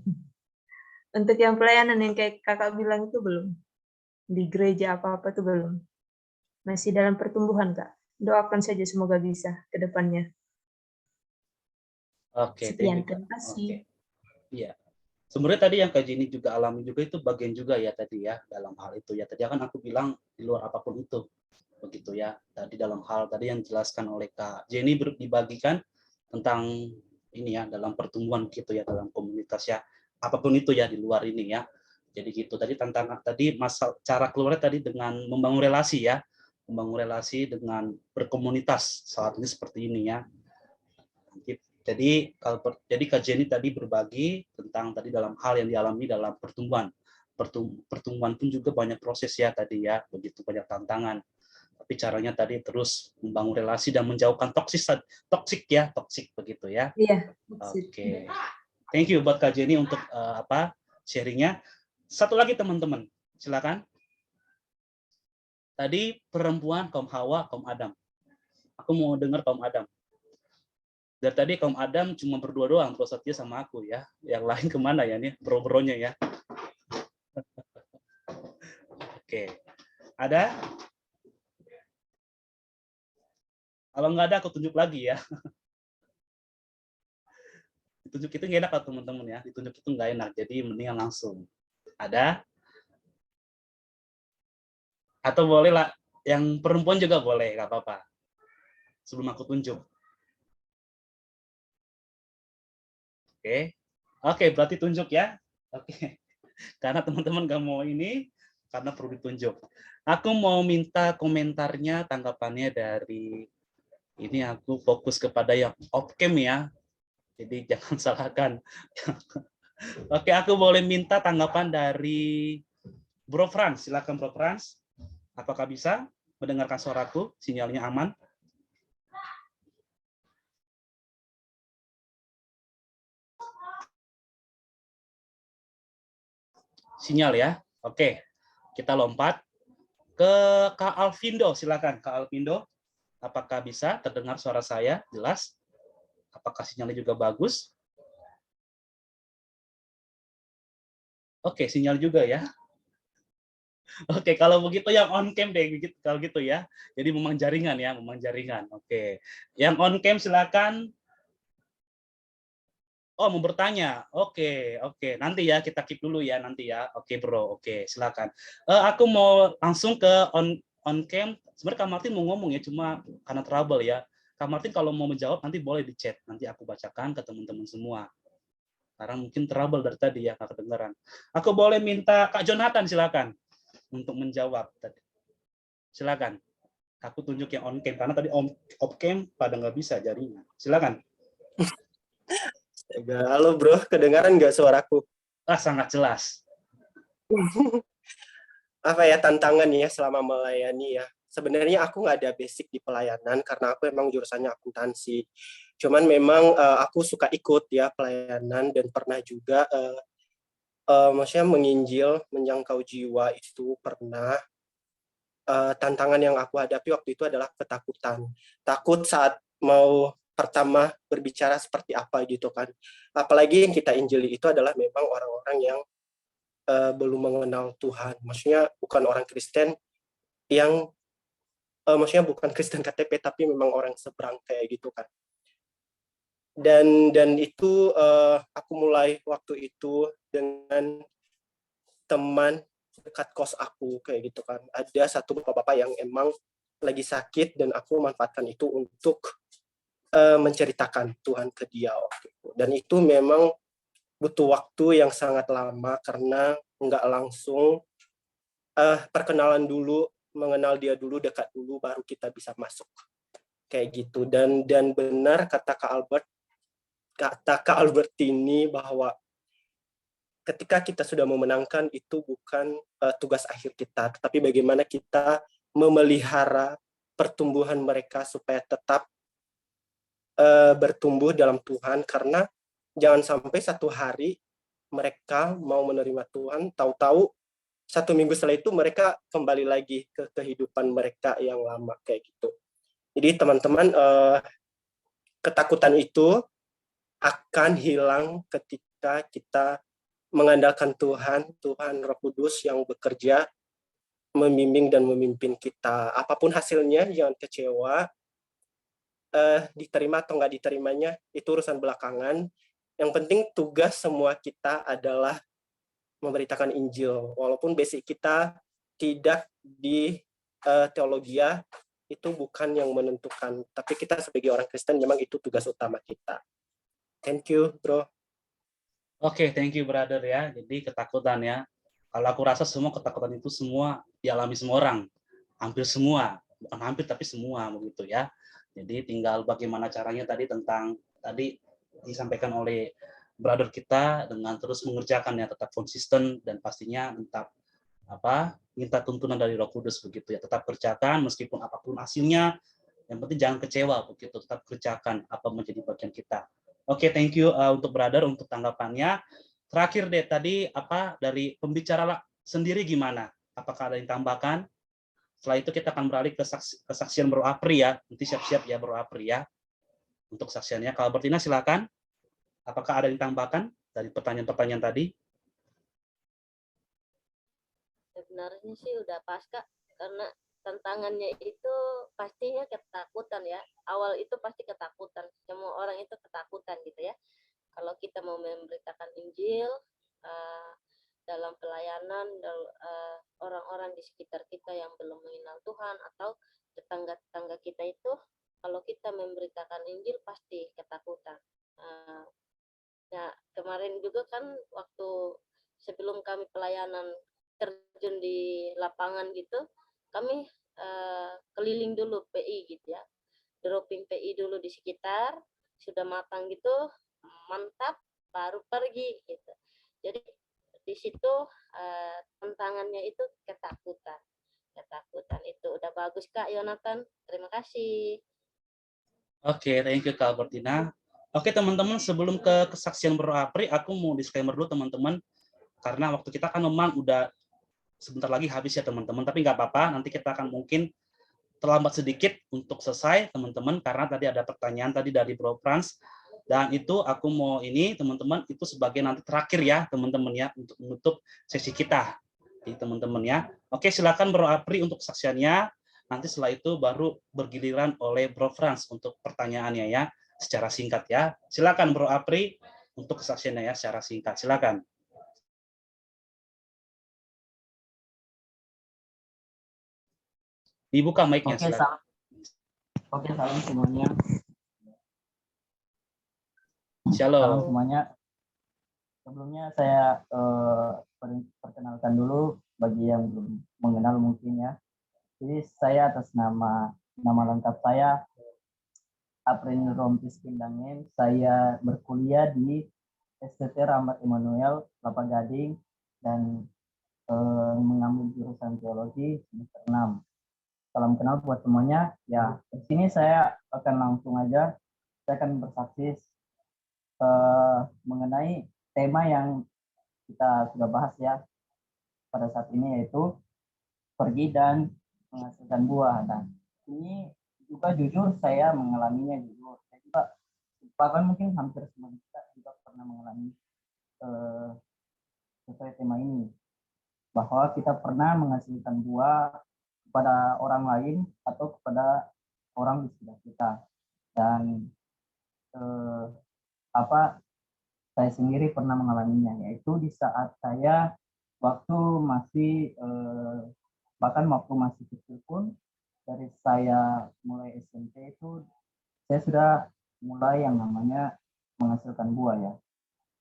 Untuk yang pelayanan yang kayak kakak bilang itu belum. Di gereja apa-apa itu belum. Masih dalam pertumbuhan, Kak. Doakan saja semoga bisa ke depannya. Oke, Sekian, thank you, Kak. terima kasih. Iya. Sebenarnya tadi yang Kak Jenny juga alami juga itu bagian juga ya tadi ya dalam hal itu ya. Tadi kan aku bilang di luar apapun itu. Begitu ya. Tadi dalam hal tadi yang dijelaskan oleh Kak Jenny dibagikan tentang ini ya dalam pertumbuhan gitu ya dalam komunitas ya. Apapun itu ya di luar ini ya. Jadi gitu tadi tantangan tadi masalah cara keluarnya tadi dengan membangun relasi ya. Membangun relasi dengan berkomunitas saat ini seperti ini ya. Jadi Kak Jenny tadi berbagi tentang tadi dalam hal yang dialami dalam pertumbuhan. Pertumbuhan pun juga banyak proses ya tadi ya, begitu banyak tantangan. Tapi caranya tadi terus membangun relasi dan menjauhkan toksik begitu ya. Iya. Oke. Thank you buat Kak Jenny untuk sharingnya. Satu lagi teman-teman, silakan. Tadi perempuan kaum Hawa, kaum Adam. Aku mau dengar kaum Adam. Dari tadi kaum Adam cuma berdua doang, bro setia sama aku ya. Yang lain kemana ya nih, bro-bronya ya. Oke. Ada? Kalau nggak ada, aku tunjuk lagi ya. Ditunjuk itu nggak enak kalau teman-teman ya. Ditunjuk itu nggak enak, jadi mendingan langsung. Ada? Atau boleh lah, yang perempuan juga boleh, nggak apa-apa. Sebelum aku tunjuk. Oke, berarti tunjuk ya. Oke, karena teman-teman nggak mau ini, karena perlu ditunjuk. Aku mau minta komentarnya, tanggapannya dari ini. Aku fokus kepada yang off-cam ya, jadi jangan salahkan. Oke, aku boleh minta tanggapan dari Bro Frans. Silakan Bro Frans. Apakah bisa mendengarkan suaraku? Sinyalnya aman? Sinyal ya. Oke, kita lompat ke Kak Alvindo. Silakan Kak Alvindo. Apakah bisa terdengar suara saya jelas? Apakah sinyalnya juga bagus? Oke, sinyal juga ya. Oke, kalau begitu yang on cam deh, kalau gitu ya. Jadi memang jaringan ya, memang jaringan. Oke, yang on cam silakan. Oh, mau bertanya. Oke. Nanti ya kita keep dulu ya nanti ya. Oke, Bro. Oke, silakan. Aku mau langsung ke on cam. Sebenarnya Kak Martin mau ngomong ya, cuma karena trouble ya. Kak Martin kalau mau menjawab nanti boleh di chat. Nanti aku bacakan ke teman-teman semua. Karena mungkin trouble dari tadi ya, nggak kedengaran. Aku boleh minta Kak Jonathan silakan untuk menjawab tadi. Silakan. Aku tunjuk yang on cam karena tadi off cam pada nggak bisa jaringan. Silakan. Halo bro, kedengaran nggak suaraku? Sangat jelas. Apa ya tantangan ya selama melayani ya? Sebenarnya aku nggak ada basic di pelayanan karena aku emang jurusannya akuntansi. Cuman memang aku suka ikut ya pelayanan dan pernah juga maksudnya menginjil, menjangkau jiwa itu pernah. Tantangan yang aku hadapi waktu itu adalah ketakutan. Takut saat mau pertama berbicara seperti apa gitu kan. Apalagi yang kita injili itu adalah memang orang-orang yang belum mengenal Tuhan. Maksudnya bukan orang Kristen yang maksudnya bukan Kristen KTP tapi memang orang seberang kayak gitu kan. Dan itu aku mulai waktu itu dengan teman dekat kos aku kayak gitu kan. Ada satu bapak-bapak yang emang lagi sakit dan aku manfaatkan itu untuk menceritakan Tuhan ke dia waktu itu. Dan itu memang butuh waktu yang sangat lama karena nggak langsung perkenalan dulu, mengenal dia dulu, dekat dulu, baru kita bisa masuk kayak gitu. Dan benar kata Kak Albert ini bahwa ketika kita sudah memenangkan itu bukan tugas akhir kita, tetapi bagaimana kita memelihara pertumbuhan mereka supaya tetap bertumbuh dalam Tuhan, karena jangan sampai satu hari mereka mau menerima Tuhan, tahu-tahu 1 minggu setelah itu mereka kembali lagi ke kehidupan mereka yang lama kayak gitu. Jadi teman-teman, ketakutan itu akan hilang ketika kita mengandalkan Tuhan Roh Kudus yang bekerja, membimbing dan memimpin kita. Apapun hasilnya, jangan kecewa. Diterima atau nggak diterimanya, itu urusan belakangan. Yang penting tugas semua kita adalah memberitakan Injil. Walaupun basic kita tidak di teologi, itu bukan yang menentukan. Tapi kita sebagai orang Kristen, memang itu tugas utama kita. Thank you, bro. Oke, thank you brother ya. Jadi ketakutan ya. Kalau aku rasa semua ketakutan itu semua dialami semua orang. Hampir semua. Bukan hampir tapi semua begitu ya. Jadi tinggal bagaimana caranya tadi disampaikan oleh brother kita dengan terus mengerjakan ya, tetap konsisten dan pastinya tetap minta tuntunan dari Roh Kudus begitu ya. Tetap kerjakan meskipun apapun hasilnya. Yang penting jangan kecewa begitu, tetap kerjakan apa menjadi bagian kita. Oke, thank you untuk brother untuk tanggapannya. Terakhir deh tadi dari pembicara sendiri gimana? Apakah ada yang tambahkan? Setelah itu kita akan beralih ke kesaksian Bro Apri ya. Nanti siap-siap ya Bro Apri ya untuk saksiannya. Kalau Bertina silakan. Apakah ada yang tambahkan dari pertanyaan-pertanyaan tadi? Sebenarnya sih udah pas Kak, karena tantangannya itu pastinya ketakutan ya. Awal itu pasti ketakutan. Semua orang itu ketakutan gitu ya. Kalau kita mau memberitakan Injil dalam pelayanan, orang-orang di sekitar kita yang belum mengenal Tuhan atau tetangga-tetangga kita itu, kalau kita memberitakan Injil pasti ketakutan. Ya kemarin juga kan waktu sebelum kami pelayanan terjun di lapangan gitu, kami keliling dulu PI gitu ya, dropping PI dulu di sekitar, sudah matang gitu, mantap, baru pergi gitu. Jadi di situ tantangannya itu ketakutan itu udah bagus Kak Yonatan, terima kasih. Oke, thank you Kak Bertina. Oke teman-teman, sebelum ke kesaksian Bro Apri, aku mau disclaimer dulu teman-teman, karena waktu kita kan memang udah sebentar lagi habis ya teman-teman, tapi nggak apa-apa, nanti kita akan mungkin terlambat sedikit untuk selesai teman-teman, karena tadi ada pertanyaan tadi dari Bro Frans, dan itu aku mau ini teman-teman, itu sebagai nanti terakhir ya teman-teman ya, untuk menutup sesi kita di teman-teman ya. Oke, silakan Bro Apri untuk kesaksiannya, nanti setelah itu baru bergiliran oleh Bro Frans untuk pertanyaannya ya, secara singkat ya. Silakan Bro Apri untuk kesaksiannya ya, secara singkat, silakan. Dibuka mic-nya. Oke, salam semuanya. Shalom. Salam semuanya. Sebelumnya saya perkenalkan dulu bagi yang belum mengenal mungkin ya. Jadi saya atas nama lengkap saya April Rompis Kindangin. Saya berkuliah di STT Rahmat Immanuel Kelapa Gading dan mengambil jurusan teologi semester 6. Salam kenal buat semuanya. Ya, di sini saya akan langsung aja, saya akan bersaksi mengenai tema yang kita sudah bahas ya pada saat ini, yaitu pergi dan menghasilkan buah. Dan ini juga jujur saya mengalaminya jujur. Saya juga bahkan mungkin hampir semua kita juga pernah mengalami sesuai tema ini, bahwa kita pernah menghasilkan buah kepada orang lain atau kepada orang di sekitar kita. Dan saya sendiri pernah mengalaminya, yaitu di saat saya waktu masih bahkan waktu masih kecil pun, dari saya mulai SMP itu saya sudah mulai yang namanya menghasilkan buah ya.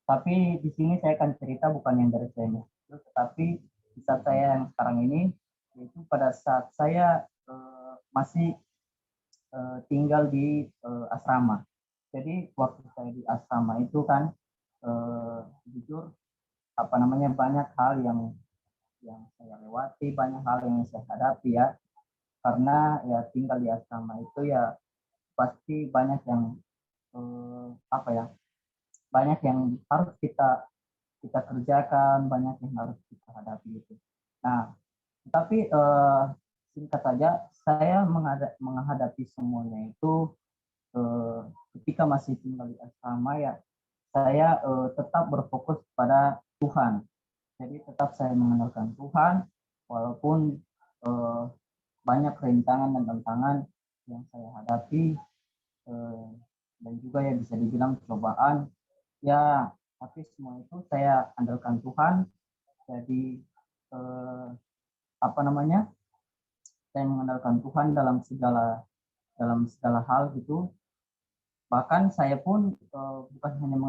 Tapi di sini saya akan cerita bukan yang dari saya, tetapi di saat saya yang sekarang ini, yaitu pada saat saya masih tinggal di asrama. Jadi waktu saya di asrama itu kan jujur banyak hal yang saya lewati, banyak hal yang saya hadapi ya, karena ya tinggal di asrama itu ya pasti banyak yang banyak yang harus kita kerjakan, banyak yang harus kita hadapi itu. Nah, tapi singkat saja, saya menghadapi semuanya itu ketika masih tinggal di asrama ya, saya tetap berfokus pada Tuhan. Jadi tetap saya mengandalkan Tuhan, walaupun banyak rintangan dan tantangan yang saya hadapi, dan juga ya bisa dibilang cobaan ya, tapi semua itu saya andalkan Tuhan. Jadi saya mengandalkan Tuhan dalam segala hal gitu. Bahkan saya pun bukan hanya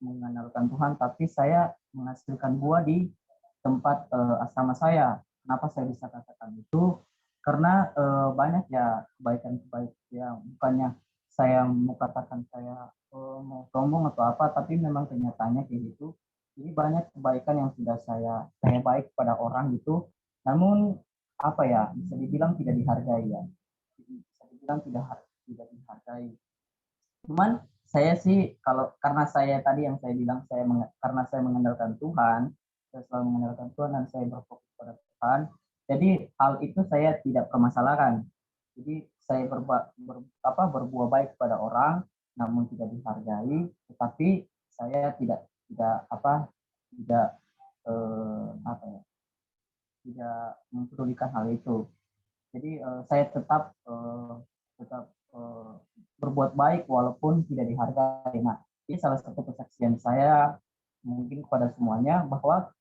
mengandalkan Tuhan, tapi saya menghasilkan buah di tempat asrama saya. Kenapa saya bisa katakan itu? Karena banyak ya kebaikan-kebaikan yang bukannya saya mau katakan saya mau sombong atau apa, tapi memang kenyataannya kayak gitu. Jadi banyak kebaikan yang sudah saya baik pada orang gitu, namun bisa dibilang tidak dihargai ya, bisa dibilang tidak dihargai. Cuman saya sih karena saya tadi yang saya bilang karena saya mengandalkan Tuhan, saya selalu mengandalkan Tuhan dan saya berfokus pada Tuhan. Jadi hal itu saya tidak permasalahkan. Jadi saya berbuat baik kepada orang, namun tidak dihargai. Tetapi saya tidak mempedulikan hal itu. Jadi saya tetap berbuat baik walaupun tidak dihargai. Nah, ini salah satu kesaksian saya mungkin kepada semuanya, bahwa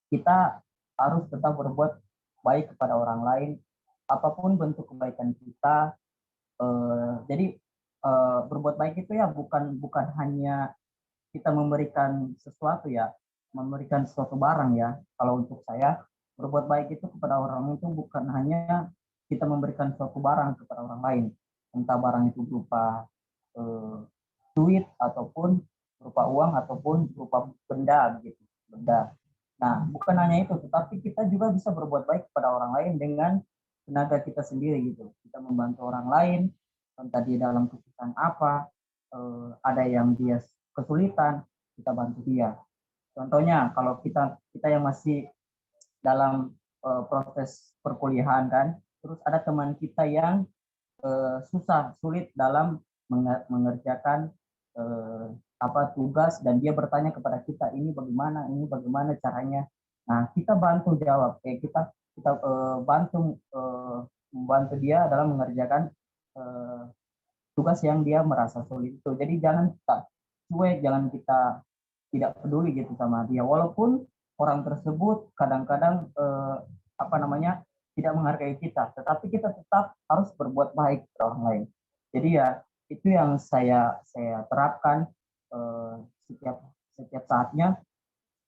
kita harus tetap berbuat baik kepada orang lain, apapun bentuk kebaikan kita. Jadi berbuat baik itu ya bukan hanya kita memberikan sesuatu ya, memberikan suatu barang ya. Kalau untuk saya, berbuat baik itu kepada orang itu bukan hanya kita memberikan suatu barang kepada orang lain, entah barang itu berupa duit ataupun berupa uang ataupun berupa benda gitu, benda. Nah, bukan hanya itu, tetapi kita juga bisa berbuat baik kepada orang lain dengan tenaga kita sendiri gitu. Kita membantu orang lain, entah dia dalam kesulitan apa, ada yang dia kesulitan, kita bantu dia. Contohnya kalau kita yang masih dalam proses perkuliahan kan, terus ada teman kita yang sulit dalam mengerjakan tugas, dan dia bertanya kepada kita, ini bagaimana caranya. Nah, kita bantu jawab, kita membantu dia dalam mengerjakan tugas yang dia merasa sulit itu. Jadi jangan kita cuek, jangan kita tidak peduli gitu sama dia, walaupun orang tersebut kadang-kadang tidak menghargai kita, tetapi kita tetap harus berbuat baik ke orang lain. Jadi ya itu yang saya terapkan setiap saatnya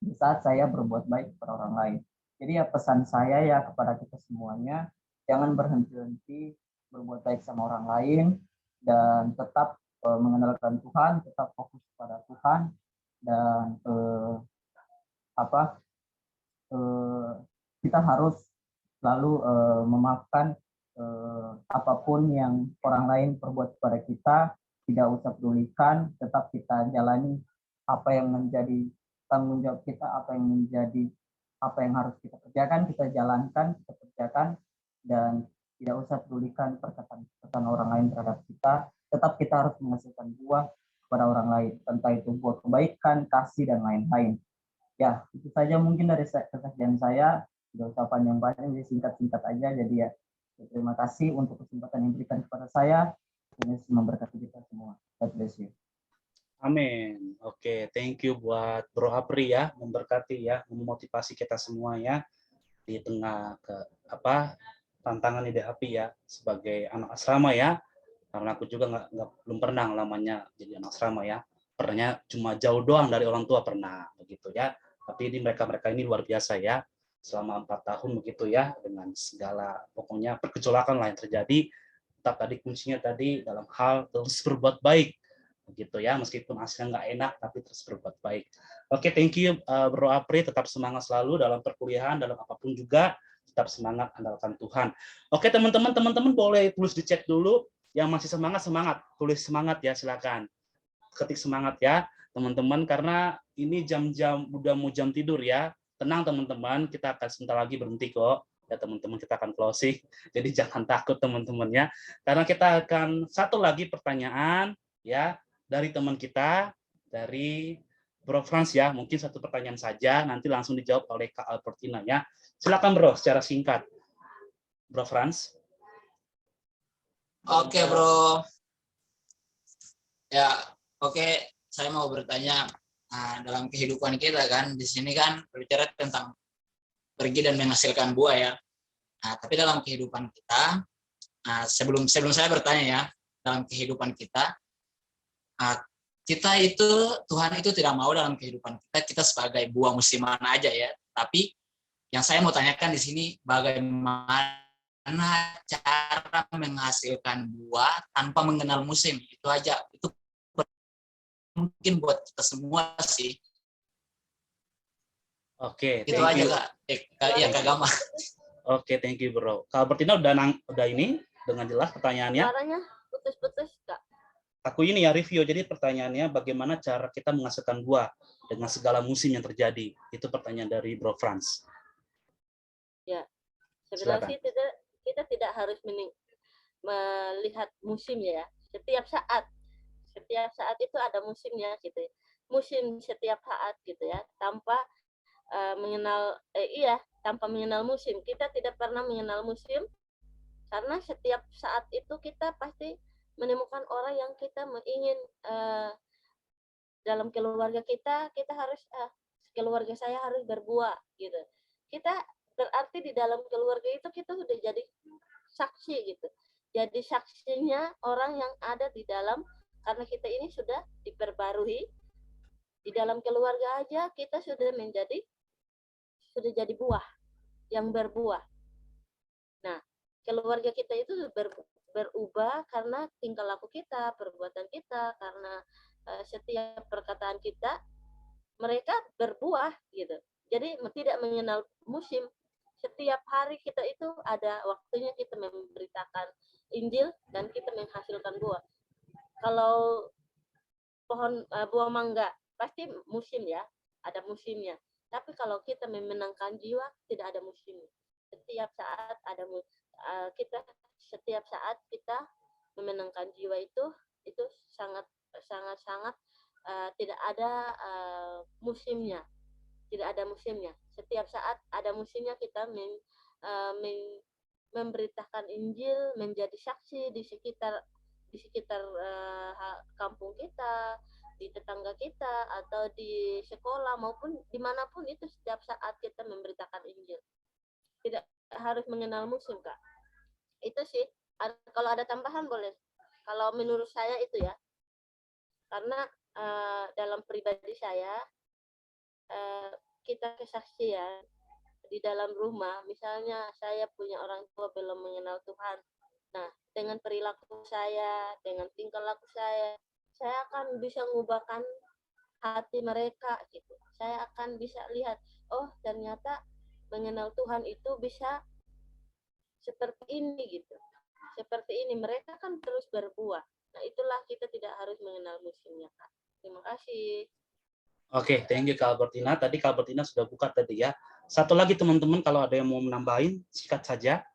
di saat saya berbuat baik kepada orang lain. Jadi ya pesan saya ya kepada kita semuanya, jangan berhenti-henti berbuat baik sama orang lain dan tetap mengenalkan Tuhan, tetap fokus pada Tuhan dan kita harus selalu memaafkan apapun yang orang lain perbuat kepada kita, tidak usah pedulikan, tetap kita jalani apa yang menjadi tanggung jawab kita, apa yang harus kita kerjakan, kita jalankan, kita kerjakan, dan tidak usah pedulikan perkataan orang lain terhadap kita. Tetap kita harus menghasilkan buah kepada orang lain, entah itu buah kebaikan, kasih, dan lain-lain. Ya, itu saja mungkin dari kesaksian saya. Tidak usah panjang-panjang, jadi singkat-singkat aja. Jadi ya, terima kasih untuk kesempatan yang diberikan kepada saya. Tuhan Yesus memberkati kita semua. God bless you. Amin. Oke, thank you buat Bro Apri ya, memberkati ya, memotivasi kita semua ya di tengah tantangan ide api ya sebagai anak asrama ya. Karena aku juga belum pernah lamanya jadi anak asrama ya. Pernahnya cuma jauh doang dari orang tua pernah begitu ya. Tapi ini mereka ini luar biasa ya. Selama 4 tahun begitu ya, dengan segala pokoknya pergejolakan lah yang terjadi, tetap tadi kuncinya tadi dalam hal terus berbuat baik begitu ya, meskipun hasilnya nggak enak tapi terus berbuat baik. Oke, thank you Bro Apri, tetap semangat selalu dalam perkuliahan, dalam apapun juga tetap semangat, andalkan Tuhan. Oke teman-teman boleh tulis di chat dulu, yang masih semangat tulis semangat ya, silakan ketik semangat ya teman-teman, karena ini jam-jam udah mau jam tidur ya. Tenang teman-teman, kita akan sebentar lagi berhenti kok ya teman-teman, kita akan closing, jadi jangan takut teman-teman ya, karena kita akan satu lagi pertanyaan ya dari teman kita, dari Bro Frans ya, mungkin satu pertanyaan saja, nanti langsung dijawab oleh Kak Albertina ya. Silakan Bro, secara singkat. Bro Frans. Oke Bro. Ya, oke. Saya mau bertanya, dalam kehidupan kita kan, di sini kan berbicara tentang pergi dan menghasilkan buah ya. Tapi dalam kehidupan kita, sebelum saya bertanya ya, dalam kehidupan kita, kita itu, Tuhan itu tidak mau dalam kehidupan kita sebagai buah musiman aja ya. Tapi yang saya mau tanyakan di sini, bagaimana cara menghasilkan buah tanpa mengenal musim? Itu aja. Itu mungkin buat kita semua sih. Oke, itu aja Kak. Kak Gama. Oke, thank you Bro. Kak Albertina udah ini dengan jelas pertanyaannya. Suaranya putus-putus Kak. Aku ini ya review, jadi pertanyaannya bagaimana cara kita menghasilkan buah dengan segala musim yang terjadi. Itu pertanyaan dari Bro Frans. Ya, sebenarnya sih kita tidak harus melihat musim ya. Setiap saat itu ada musimnya gitu. Musim setiap saat gitu ya, tanpa tanpa mengenal musim. Kita tidak pernah mengenal musim karena setiap saat itu kita pasti menemukan orang yang kita ingin dalam keluarga kita harus keluarga saya harus berbuah gitu. Kita berarti di dalam keluarga itu kita sudah jadi saksi gitu. Jadi saksinya orang yang ada di dalam, karena kita ini sudah diperbarui di dalam keluarga aja, kita sudah jadi buah yang berbuah. Nah, keluarga kita itu berubah karena tingkah laku kita, perbuatan kita, karena setiap perkataan kita, mereka berbuah gitu. Jadi tidak mengenal musim. Setiap hari kita itu ada waktunya kita memberitakan Injil dan kita menghasilkan buah. Kalau pohon buah mangga pasti musim ya, ada musimnya. Tapi kalau kita memenangkan jiwa tidak ada musimnya. Setiap saat setiap saat kita memenangkan jiwa itu sangat tidak ada musimnya. Tidak ada musimnya. Setiap saat ada musimnya kita memberitakan Injil, menjadi saksi di sekitar kampung kita, di tetangga kita, atau di sekolah maupun dimanapun itu, setiap saat kita memberitakan Injil. Tidak harus mengenal musim Kak. Itu sih. Kalau ada tambahan boleh Kalau menurut saya itu ya, karena dalam pribadi saya, kita kesaksian di dalam rumah, misalnya saya punya orang tua belum mengenal Tuhan. Nah, dengan perilaku saya, dengan tingkah laku saya akan bisa mengubahkan hati mereka gitu. Saya akan bisa lihat, oh ternyata mengenal Tuhan itu bisa seperti ini gitu. Seperti ini, mereka kan terus berbuah. Nah, itulah kita tidak harus mengenal musimnya, Kak. Terima kasih. Oke, thank you Kak Albertina. Tadi Kak Albertina sudah buka tadi ya. Satu lagi teman-teman, kalau ada yang mau menambahin, sikat saja.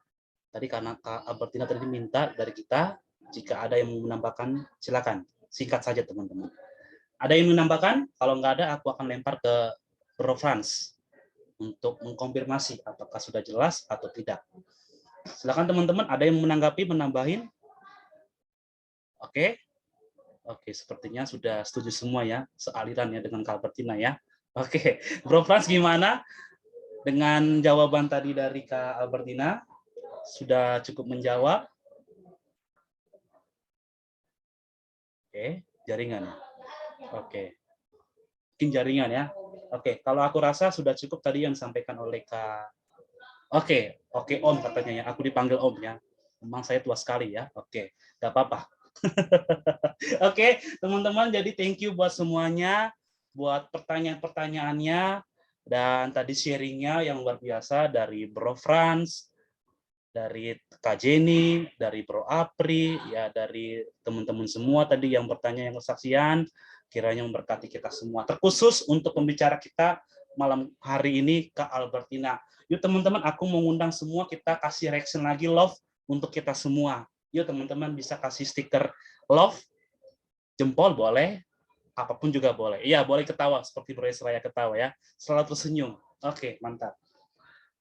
Tadi karena Kak Albertina tadi minta dari kita, jika ada yang mau menambahkan, silakan. Singkat saja teman-teman. Ada yang menambahkan? Kalau nggak ada, aku akan lempar ke Bro Frans untuk mengkonfirmasi apakah sudah jelas atau tidak. Silakan teman-teman, ada yang menanggapi, menambahin? Oke. Oke, sepertinya sudah setuju semua ya, sealiran ya dengan Kak Albertina ya. Oke, Bro Frans gimana dengan jawaban tadi dari Kak Albertina? Sudah cukup menjawab? Oke, jaringan. Oke, mungkin jaringan ya. Oke, kalau aku rasa sudah cukup tadi yang disampaikan oleh Kak. Oke, Om katanya ya. Aku dipanggil Om ya. Memang saya tua sekali ya. Oke, nggak apa-apa. Oke, teman-teman, jadi thank you buat semuanya, buat pertanyaan-pertanyaannya, dan tadi sharingnya yang luar biasa dari Bro Frans, dari Kak Jenny, dari Bro Apri, ya dari teman-teman semua tadi yang bertanya, yang kesaksian, kiranya memberkati kita semua. Terkhusus untuk pembicara kita malam hari ini, Kak Albertina. Yuk teman-teman, aku mengundang semua, kita kasih reaction lagi, love, untuk kita semua. Yuk teman-teman bisa kasih stiker love, jempol boleh, apapun juga boleh. Iya, boleh ketawa seperti Bro Israel ketawa ya. Selalu tersenyum. Oke, mantap.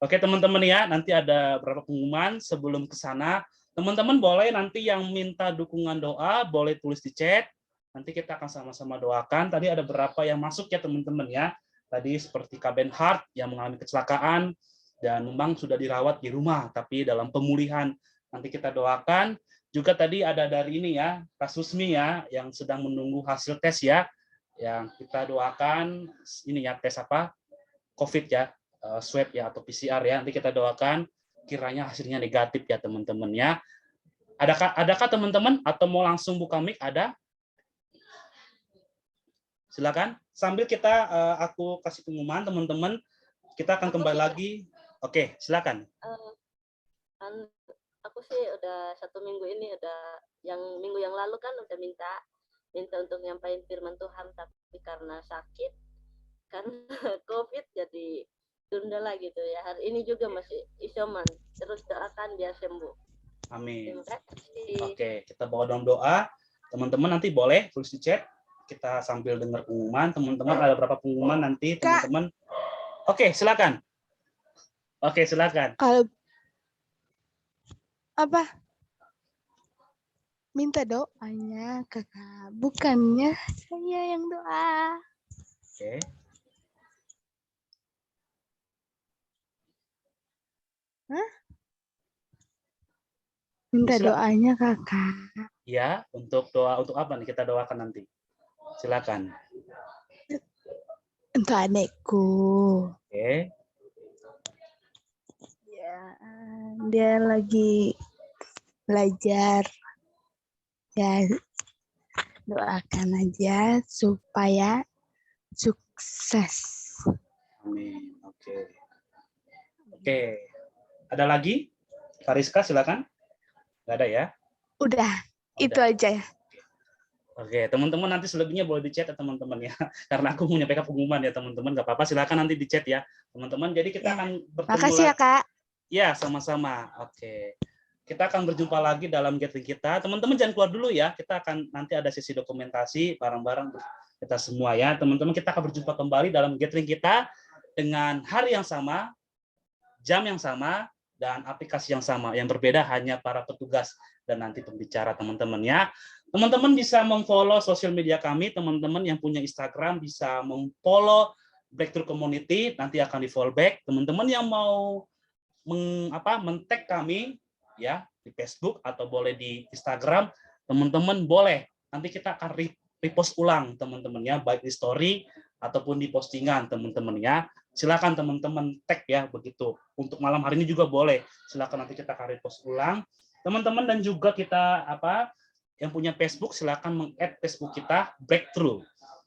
Oke teman-teman ya, nanti ada beberapa pengumuman sebelum ke sana. Teman-teman boleh nanti yang minta dukungan doa, boleh tulis di chat. Nanti kita akan sama-sama doakan. Tadi ada beberapa yang masuk ya teman-teman ya. Tadi seperti Kak Benhard yang mengalami kecelakaan dan memang sudah dirawat di rumah, tapi dalam pemulihan. Nanti kita doakan. Juga tadi ada dari ini ya, Kak Susmi ya, yang sedang menunggu hasil tes ya. Yang kita doakan, ini ya, tes apa? COVID ya, swab ya, atau PCR ya. Nanti kita doakan kiranya hasilnya negatif ya teman-teman ya. Adakah teman-teman atau mau langsung buka mic? Ada? Silakan. Sambil kita, aku kasih pengumuman teman-teman, kita akan kembali lagi. Oke, silakan. Aku sih udah 1 minggu ini yang minggu yang lalu kan udah minta untuk nyampain firman Tuhan, tapi karena sakit, karena COVID jadi tunda lah gitu ya. Hari ini juga masih isoman, terus doakan biar sembuh. Amin. Terima kasih. Oke, kita bawa dalam doa. Teman-teman nanti boleh tulis di chat. Kita sambil dengar pengumuman. Teman-teman ada berapa pengumuman nanti teman-teman. Oke, silakan. Oke, silakan. Kalau apa? Minta doanya kakak, bukannya saya yang doa. Oke. Hah? Minta doanya kakak. Ya, untuk doa untuk apa nih kita doakan nanti? Silakan. Untuk adekku. Oke. Ya, dia lagi belajar. Ya, doakan aja supaya sukses. Amin. Oke. Oke. Ada lagi? Kariska, silakan. Nggak ada ya? Udah, itu aja ya. Oke, teman-teman nanti selebihnya boleh di chat ya teman-teman ya. Karena aku mau menyampaikan pengumuman ya teman-teman, nggak apa-apa, silakan nanti di chat ya teman-teman. Jadi kita akan bertemu. Makasih ya Kak. Ya, sama-sama. Oke. Kita akan berjumpa lagi dalam gathering kita. Teman-teman jangan keluar dulu ya. Kita akan nanti ada sesi dokumentasi bareng-bareng kita semua ya. Teman-teman kita akan berjumpa kembali dalam gathering kita dengan hari yang sama, jam yang sama, dan aplikasi yang sama. Yang berbeda hanya para petugas dan nanti pembicara teman-teman ya. Teman-teman bisa memfollow sosial media kami. Teman-teman yang punya Instagram bisa memfollow Breakthrough Community, nanti akan di follow back. Teman-teman yang mau men-tag kami ya di Facebook atau boleh di Instagram, teman-teman boleh nanti kita akan repost ulang teman-teman ya, baik di story ataupun di postingan teman-teman ya. Silakan teman-teman tag ya begitu. Untuk malam hari ini juga boleh. Silakan nanti kita akan repost ulang teman-teman, dan juga kita yang punya Facebook silakan meng-add Facebook kita Breakthrough.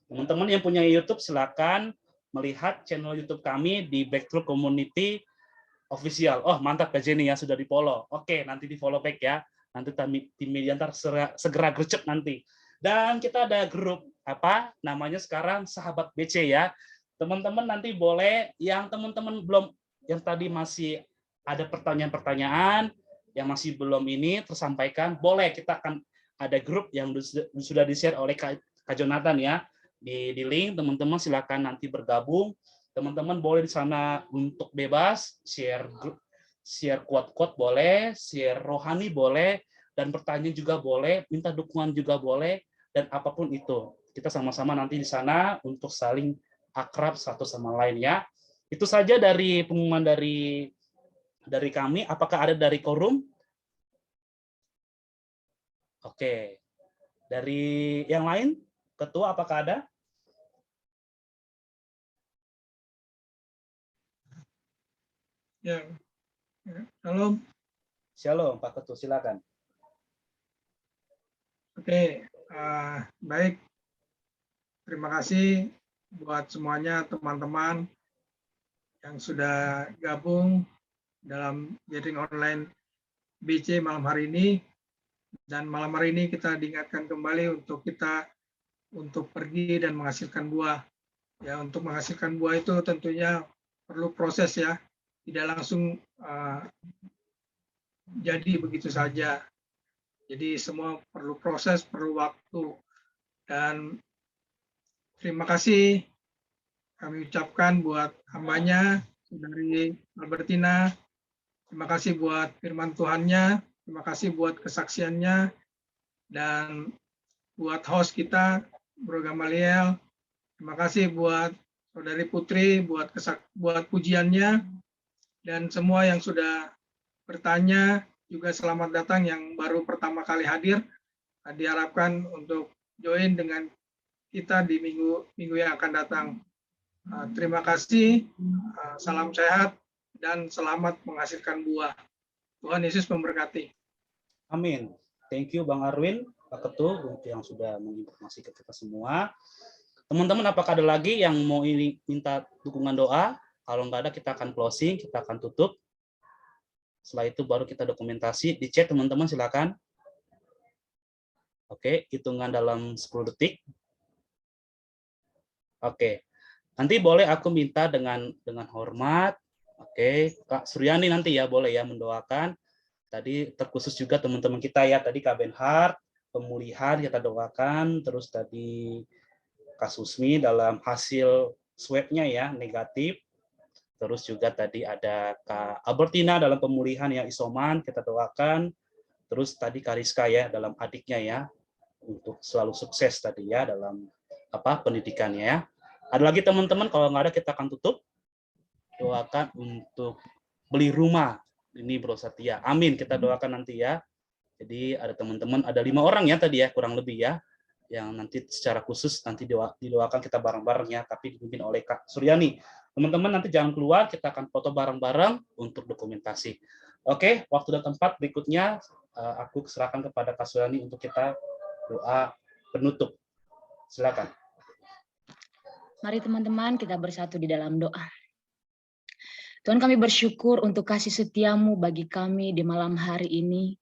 Teman-teman yang punya YouTube silakan melihat channel YouTube kami di Breakthrough Community Official. Oh, mantap Kak Jenny ya, sudah di-follow. Oke, nanti di-follow back ya. Nanti tim media ntar segera gercep nanti. Dan kita ada grup namanya sekarang Sahabat BC ya. Teman-teman nanti boleh yang teman-teman belum, yang tadi masih ada pertanyaan-pertanyaan yang masih belum ini tersampaikan, boleh kita akan ada grup yang sudah di-share oleh Kak Jonathan ya. Di link teman-teman silakan nanti bergabung. Teman-teman boleh di sana untuk bebas share quote-quote boleh, share rohani boleh, dan pertanyaan juga boleh, minta dukungan juga boleh, dan apapun itu. Kita sama-sama nanti di sana untuk saling akrab satu sama lain ya. Itu saja dari pengumuman dari kami. Apakah ada dari quorum? Oke. Dari yang lain? Ketua, apakah ada? Ya, Shalom. Shalom, Pak Ketua, silakan. Oke, baik. Terima kasih buat semuanya teman-teman yang sudah gabung dalam gathering online BC malam hari ini. Dan malam hari ini kita diingatkan kembali untuk pergi dan menghasilkan buah. Ya, untuk menghasilkan buah itu tentunya perlu proses ya, tidak langsung jadi begitu saja. Jadi semua perlu proses, perlu waktu. Dan terima kasih kami ucapkan buat hambanya, Saudari Albertina. Terima kasih buat firman Tuhannya. Terima kasih buat kesaksiannya. Dan buat host kita, Bro Gamaliel. Terima kasih buat Saudari Putri, buat pujiannya. Dan semua yang sudah bertanya, juga selamat datang yang baru pertama kali hadir. Diharapkan untuk join dengan kita di minggu yang akan datang. Terima kasih, salam sehat, dan selamat menghasilkan buah. Tuhan Yesus memberkati. Amin. Thank you Bang Arwin, Pak Ketua, yang sudah menginformasi ke kita semua. Teman-teman, apakah ada lagi yang mau minta dukungan doa? Kalau nggak ada, kita akan closing, kita akan tutup. Setelah itu baru kita dokumentasi. Di chat teman-teman silakan. Oke, hitungan dalam 10 detik. Oke, nanti boleh aku minta dengan hormat. Oke, Kak Suryani nanti ya boleh ya mendoakan. Tadi terkhusus juga teman-teman kita ya, tadi Kak Benhard, pemulihan kita doakan, terus tadi Kak Susmi dalam hasil swab-nya ya negatif. Terus juga tadi ada Kak Albertina dalam pemulihan yang isoman, kita doakan. Terus tadi Kak Rizka ya dalam adiknya ya, untuk selalu sukses tadi ya dalam pendidikannya ya. Ada lagi teman-teman, kalau nggak ada kita akan tutup. Doakan untuk beli rumah. Ini Bro Satya. Amin, kita doakan nanti ya. Jadi ada teman-teman, ada 5 orang ya tadi ya, kurang lebih ya. Yang nanti secara khusus nanti didoakan kita bareng-bareng ya, tapi dipimpin oleh Kak Suryani. Teman-teman nanti jangan keluar, kita akan foto bareng-bareng untuk dokumentasi. Oke, waktu dan tempat berikutnya aku serahkan kepada Kak Suryani untuk kita doa penutup. Silakan. Mari teman-teman kita bersatu di dalam doa. Tuhan, kami bersyukur untuk kasih setiamu bagi kami di malam hari ini.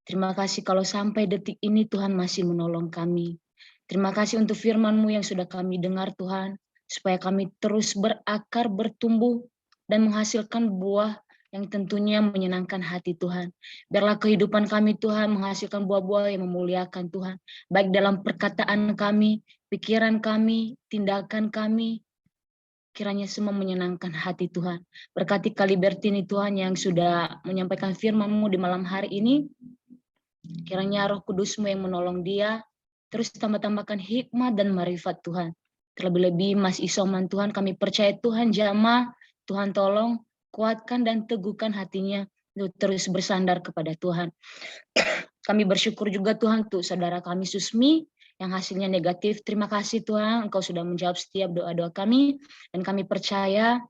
Terima kasih kalau sampai detik ini Tuhan masih menolong kami. Terima kasih untuk firman-Mu yang sudah kami dengar Tuhan, supaya kami terus berakar, bertumbuh, dan menghasilkan buah yang tentunya menyenangkan hati Tuhan. Biarlah kehidupan kami Tuhan menghasilkan buah-buah yang memuliakan Tuhan, baik dalam perkataan kami, pikiran kami, tindakan kami, kiranya semua menyenangkan hati Tuhan. Berkati Kak Libertini Tuhan yang sudah menyampaikan firman-Mu di malam hari ini. Kiranya Roh Kudus-Mu yang menolong dia, terus tambah-tambahkan hikmat dan marifat Tuhan. Terlebih-lebih Mas Isoman Tuhan, kami percaya Tuhan jamah, Tuhan tolong, kuatkan dan teguhkan hatinya untuk terus bersandar kepada Tuhan. Kami bersyukur juga Tuhan untuk saudara kami Susmi yang hasilnya negatif. Terima kasih Tuhan, Engkau sudah menjawab setiap doa-doa kami, dan kami percaya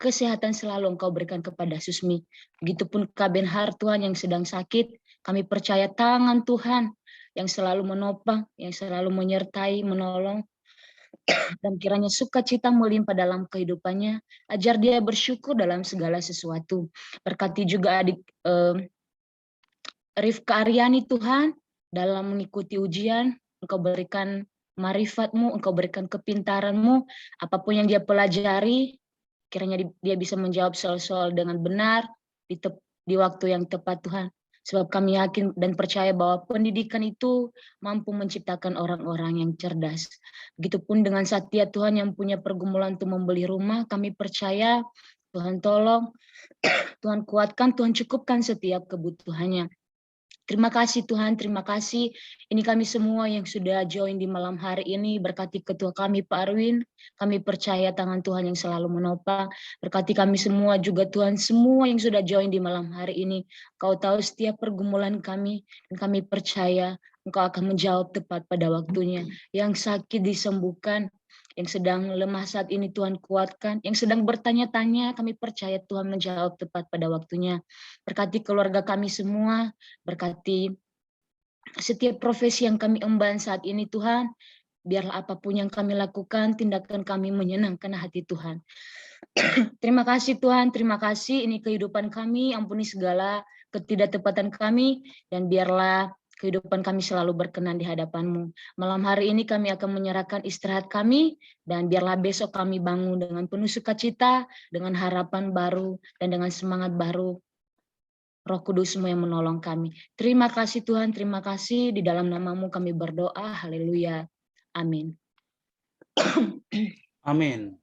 kesehatan selalu Engkau berikan kepada Susmi. Begitupun Kak Benhar Tuhan yang sedang sakit, kami percaya tangan Tuhan yang selalu menopang, yang selalu menyertai, menolong, dan kiranya sukacita melimpah dalam kehidupannya, ajar dia bersyukur dalam segala sesuatu. Berkati juga adik Rifka Aryani Tuhan, dalam mengikuti ujian, Engkau berikan marifat-Mu, Engkau berikan kepintaran-Mu, apapun yang dia pelajari, kiranya dia bisa menjawab soal-soal dengan benar, di waktu yang tepat Tuhan. Sebab kami yakin dan percaya bahwa pendidikan itu mampu menciptakan orang-orang yang cerdas. Begitupun dengan Satya Tuhan yang punya pergumulan untuk membeli rumah, kami percaya Tuhan tolong, Tuhan kuatkan, Tuhan cukupkan setiap kebutuhannya. Terima kasih Tuhan, terima kasih. Ini kami semua yang sudah join di malam hari ini, berkati ketua kami Pak Arwin, kami percaya tangan Tuhan yang selalu menopang. Berkati kami semua juga Tuhan, semua yang sudah join di malam hari ini. Kau tahu setiap pergumulan kami, dan kami percaya Engkau akan menjawab tepat pada waktunya. Yang sakit disembuhkan, yang sedang lemah saat ini Tuhan kuatkan, yang sedang bertanya-tanya kami percaya Tuhan menjawab tepat pada waktunya. Berkati keluarga kami semua, berkati setiap profesi yang kami emban saat ini Tuhan, biarlah apapun yang kami lakukan, tindakan kami menyenangkan hati Tuhan. Terima kasih Tuhan, terima kasih, ini kehidupan kami, ampuni segala ketidaktepatan kami, dan biarlah kehidupan kami selalu berkenan di hadapan-Mu. Malam hari ini kami akan menyerahkan istirahat kami, dan biarlah besok kami bangun dengan penuh sukacita, dengan harapan baru, dan dengan semangat baru. Roh Kudus-Mu yang menolong kami. Terima kasih Tuhan, terima kasih. Di dalam nama-Mu kami berdoa. Haleluya. Amin. Amin.